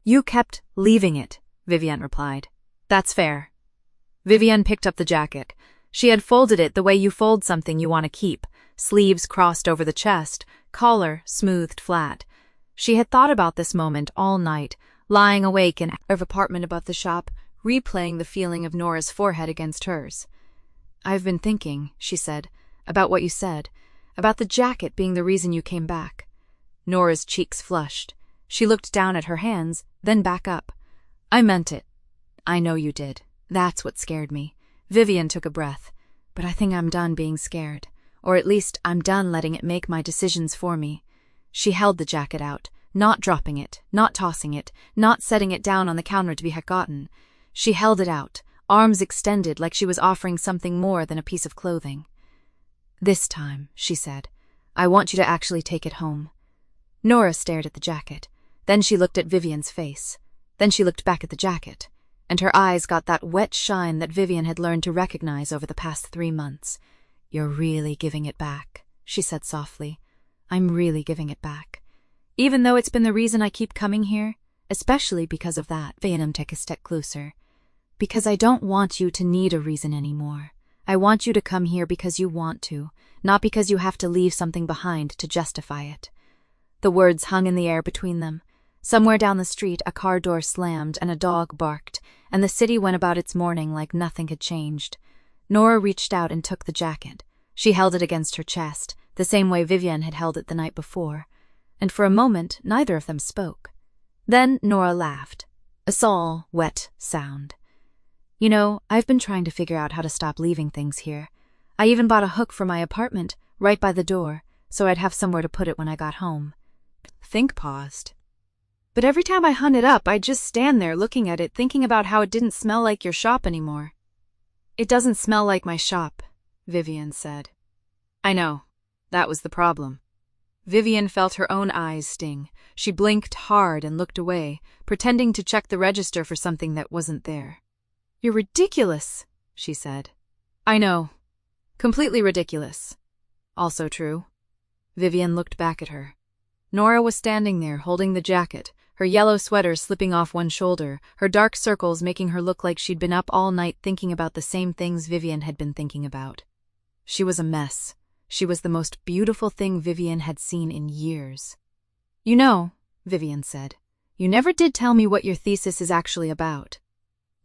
You kept leaving it, Vivian replied. That's fair. Vivian picked up the jacket. She had folded it the way you fold something you want to keep, sleeves crossed over the chest, collar smoothed flat. She had thought about this moment all night, lying awake in her apartment above the shop, replaying the feeling of Nora's forehead against hers. "I've been thinking," she said, "about what you said, about the jacket being the reason you came back." Nora's cheeks flushed. She looked down at her hands, then back up. "I meant it. I know you did. That's what scared me." Vivian took a breath. "But I think I'm done being scared. Or at least I'm done letting it make my decisions for me." She held the jacket out, not dropping it, not tossing it, not setting it down on the counter to be forgotten. She held it out, arms extended like she was offering something more than a piece of clothing. "This time," she said, "I want you to actually take it home." Nora stared at the jacket. Then she looked at Vivian's face. Then she looked back at the jacket. And her eyes got that wet shine that Vivian had learned to recognize over the past 3 months. "You're really giving it back," she said softly. "I'm really giving it back. Even though it's been the reason I keep coming here, especially because of that." Vivian took a step closer. "Because I don't want you to need a reason anymore. I want you to come here because you want to, not because you have to leave something behind to justify it." The words hung in the air between them. Somewhere down the street, a car door slammed and a dog barked, and the city went about its morning like nothing had changed. Nora reached out and took the jacket. She held it against her chest, the same way Vivian had held it the night before. And for a moment, neither of them spoke. Then Nora laughed. A small, wet sound. "You know, I've been trying to figure out how to stop leaving things here. I even bought a hook for my apartment, right by the door, so I'd have somewhere to put it when I got home." Think paused. "But every time I hung it up, I'd just stand there looking at it, thinking about how it didn't smell like your shop anymore." "It doesn't smell like my shop," Vivian said. "I know. That was the problem." Vivian felt her own eyes sting. She blinked hard and looked away, pretending to check the register for something that wasn't there. "You're ridiculous," she said. "I know. Completely ridiculous. Also true." Vivian looked back at her. Nora was standing there, holding the jacket, her yellow sweater slipping off one shoulder, her dark circles making her look like she'd been up all night thinking about the same things Vivian had been thinking about. She was a mess. She was the most beautiful thing Vivian had seen in years. "You know," Vivian said, "you never did tell me what your thesis is actually about."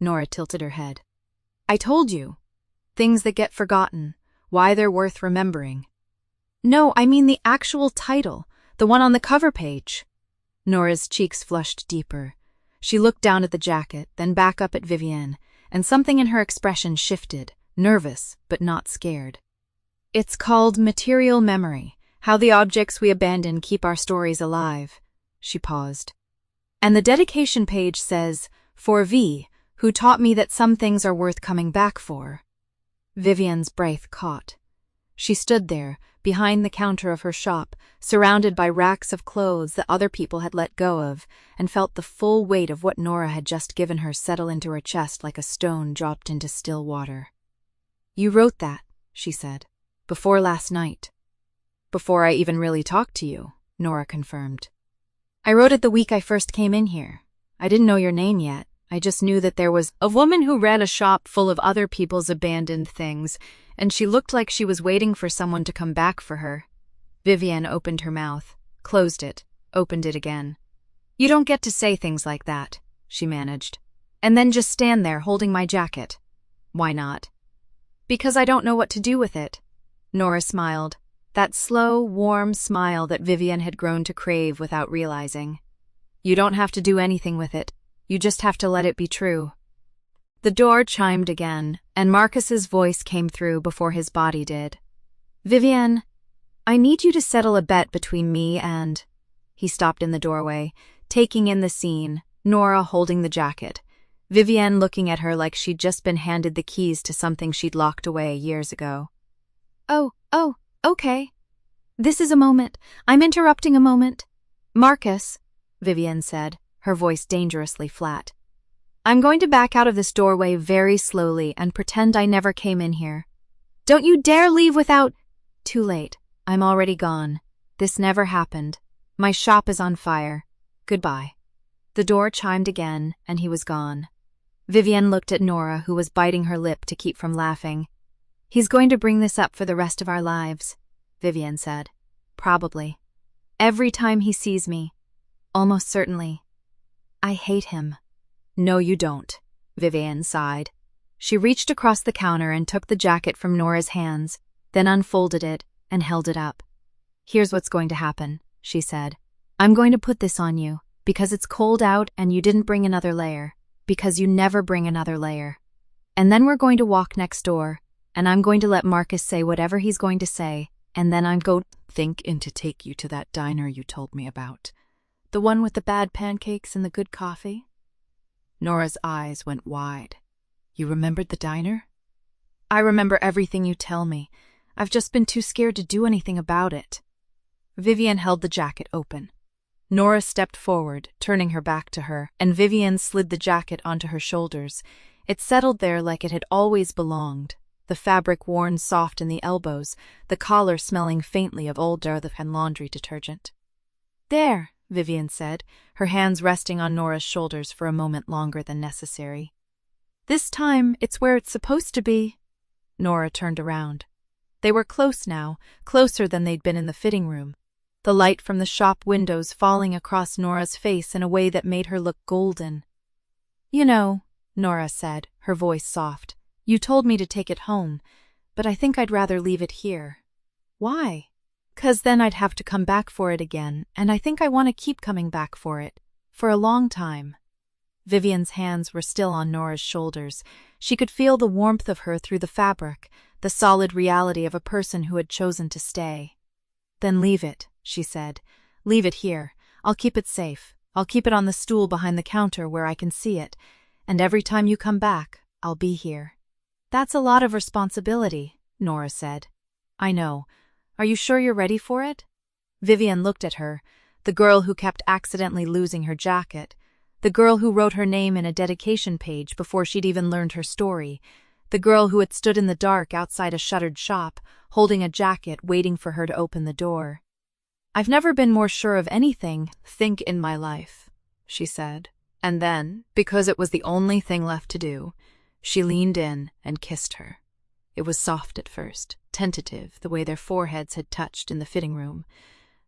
Nora tilted her head. "I told you. Things that get forgotten. Why they're worth remembering." "No, I mean the actual title. The one on the cover page." Nora's cheeks flushed deeper. She looked down at the jacket, then back up at Vivian, and something in her expression shifted, nervous, but not scared. "It's called Material Memory, How the Objects We Abandon Keep Our Stories Alive." She paused. "And the dedication page says, 'For V, who taught me that some things are worth coming back for.'" Vivian's breath caught. She stood there, behind the counter of her shop, surrounded by racks of clothes that other people had let go of, and felt the full weight of what Nora had just given her settle into her chest like a stone dropped into still water. "You wrote that," she said, "before last night." "Before I even really talked to you," Nora confirmed. "I wrote it the week I first came in here. I didn't know your name yet. I just knew that there was a woman who ran a shop full of other people's abandoned things, and she looked like she was waiting for someone to come back for her." Vivian opened her mouth, closed it, opened it again. "You don't get to say things like that," she managed. "And then just stand there holding my jacket." "Why not?" "Because I don't know what to do with it." Nora smiled, that slow, warm smile that Vivian had grown to crave without realizing. "You don't have to do anything with it. You just have to let it be true." The door chimed again, and Marcus's voice came through before his body did. "Vivian, I need you to settle a bet between me and—" He stopped in the doorway, taking in the scene, Nora holding the jacket, Vivian looking at her like she'd just been handed the keys to something she'd locked away years ago. Oh, okay. This is a moment. I'm interrupting a moment." "Marcus," Vivian said, her voice dangerously flat, "I'm going to back out of this doorway very slowly and pretend I never came in here. Don't you dare leave without—" "Too late. I'm already gone. This never happened. My shop is on fire. Goodbye." The door chimed again, and he was gone. Vivian looked at Nora, who was biting her lip to keep from laughing. "He's going to bring this up for the rest of our lives," Vivian said. "Probably. Every time he sees me. Almost certainly." I hate him. No, you don't, Vivian sighed. She reached across the counter and took the jacket from Nora's hands, then unfolded it and held it up. Here's what's going to happen, she said. I'm going to put this on you, because it's cold out and you didn't bring another layer, because you never bring another layer. And then we're going to walk next door, and I'm going to let Marcus say whatever he's going to say, and then I'm going to think and to take you to that diner you told me about. the one with the bad pancakes and the good coffee. Nora's eyes went wide. You remembered the diner? I remember everything you tell me. I've just been too scared to do anything about it. Vivian held the jacket open. Nora stepped forward, turning her back to her, and Vivian slid the jacket onto her shoulders. It settled there like it had always belonged, the fabric worn soft in the elbows, the collar smelling faintly of old Darthe and laundry detergent. There, Vivian said, her hands resting on Nora's shoulders for a moment longer than necessary. This time, it's where it's supposed to be. Nora turned around. They were close now, closer than they'd been in the fitting room. The light from the shop windows falling across Nora's face in a way that made her look golden. You know, Nora said, her voice soft, you told me to take it home, but I think I'd rather leave it here. Why? 'Cause then I'd have to come back for it again, and I think I want to keep coming back for it, for a long time. Vivian's hands were still on Nora's shoulders. She could feel the warmth of her through the fabric, the solid reality of a person who had chosen to stay. Then leave it, she said. Leave it here. I'll keep it safe. I'll keep it on the stool behind the counter where I can see it, and every time you come back, I'll be here. That's a lot of responsibility, Nora said. I know. Are you sure you're ready for it? Vivian looked at her, the girl who kept accidentally losing her jacket, the girl who wrote her name in a dedication page before she'd even learned her story, the girl who had stood in the dark outside a shuttered shop, holding a jacket waiting for her to open the door. I've never been more sure of anything, think, in my life, she said. And then, because it was the only thing left to do, she leaned in and kissed her. It was soft at first, tentative, the way their foreheads had touched in the fitting room.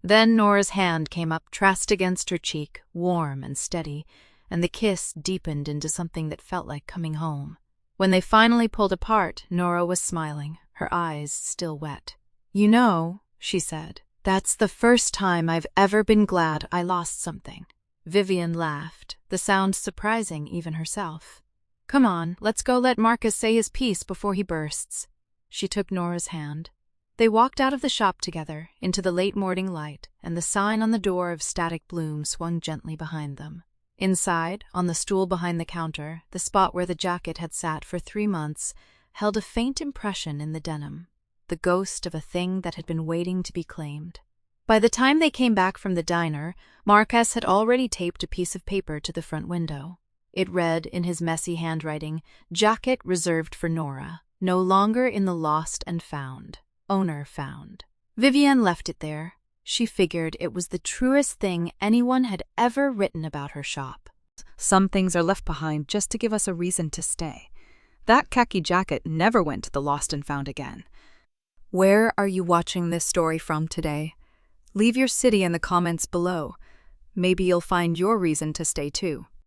Then Nora's hand came up, pressed against her cheek, warm and steady, and the kiss deepened into something that felt like coming home. When they finally pulled apart, Nora was smiling, her eyes still wet. You know, she said, that's the first time I've ever been glad I lost something. Vivian laughed, the sound surprising even herself. Come on, let's go let Marcus say his piece before he bursts. She took Nora's hand. They walked out of the shop together, into the late morning light, and the sign on the door of Static Bloom swung gently behind them. Inside, on the stool behind the counter, the spot where the jacket had sat for 3 months, held a faint impression in the denim, the ghost of a thing that had been waiting to be claimed. By the time they came back from the diner, Marcus had already taped a piece of paper to the front window. It read, in his messy handwriting, "Jacket reserved for Nora, no longer in the lost and found. Owner found." Vivian left it there. She figured it was the truest thing anyone had ever written about her shop. Some things are left behind just to give us a reason to stay. That khaki jacket never went to the lost and found again. Where are you watching this story from today? Leave your city in the comments below. Maybe you'll find your reason to stay too.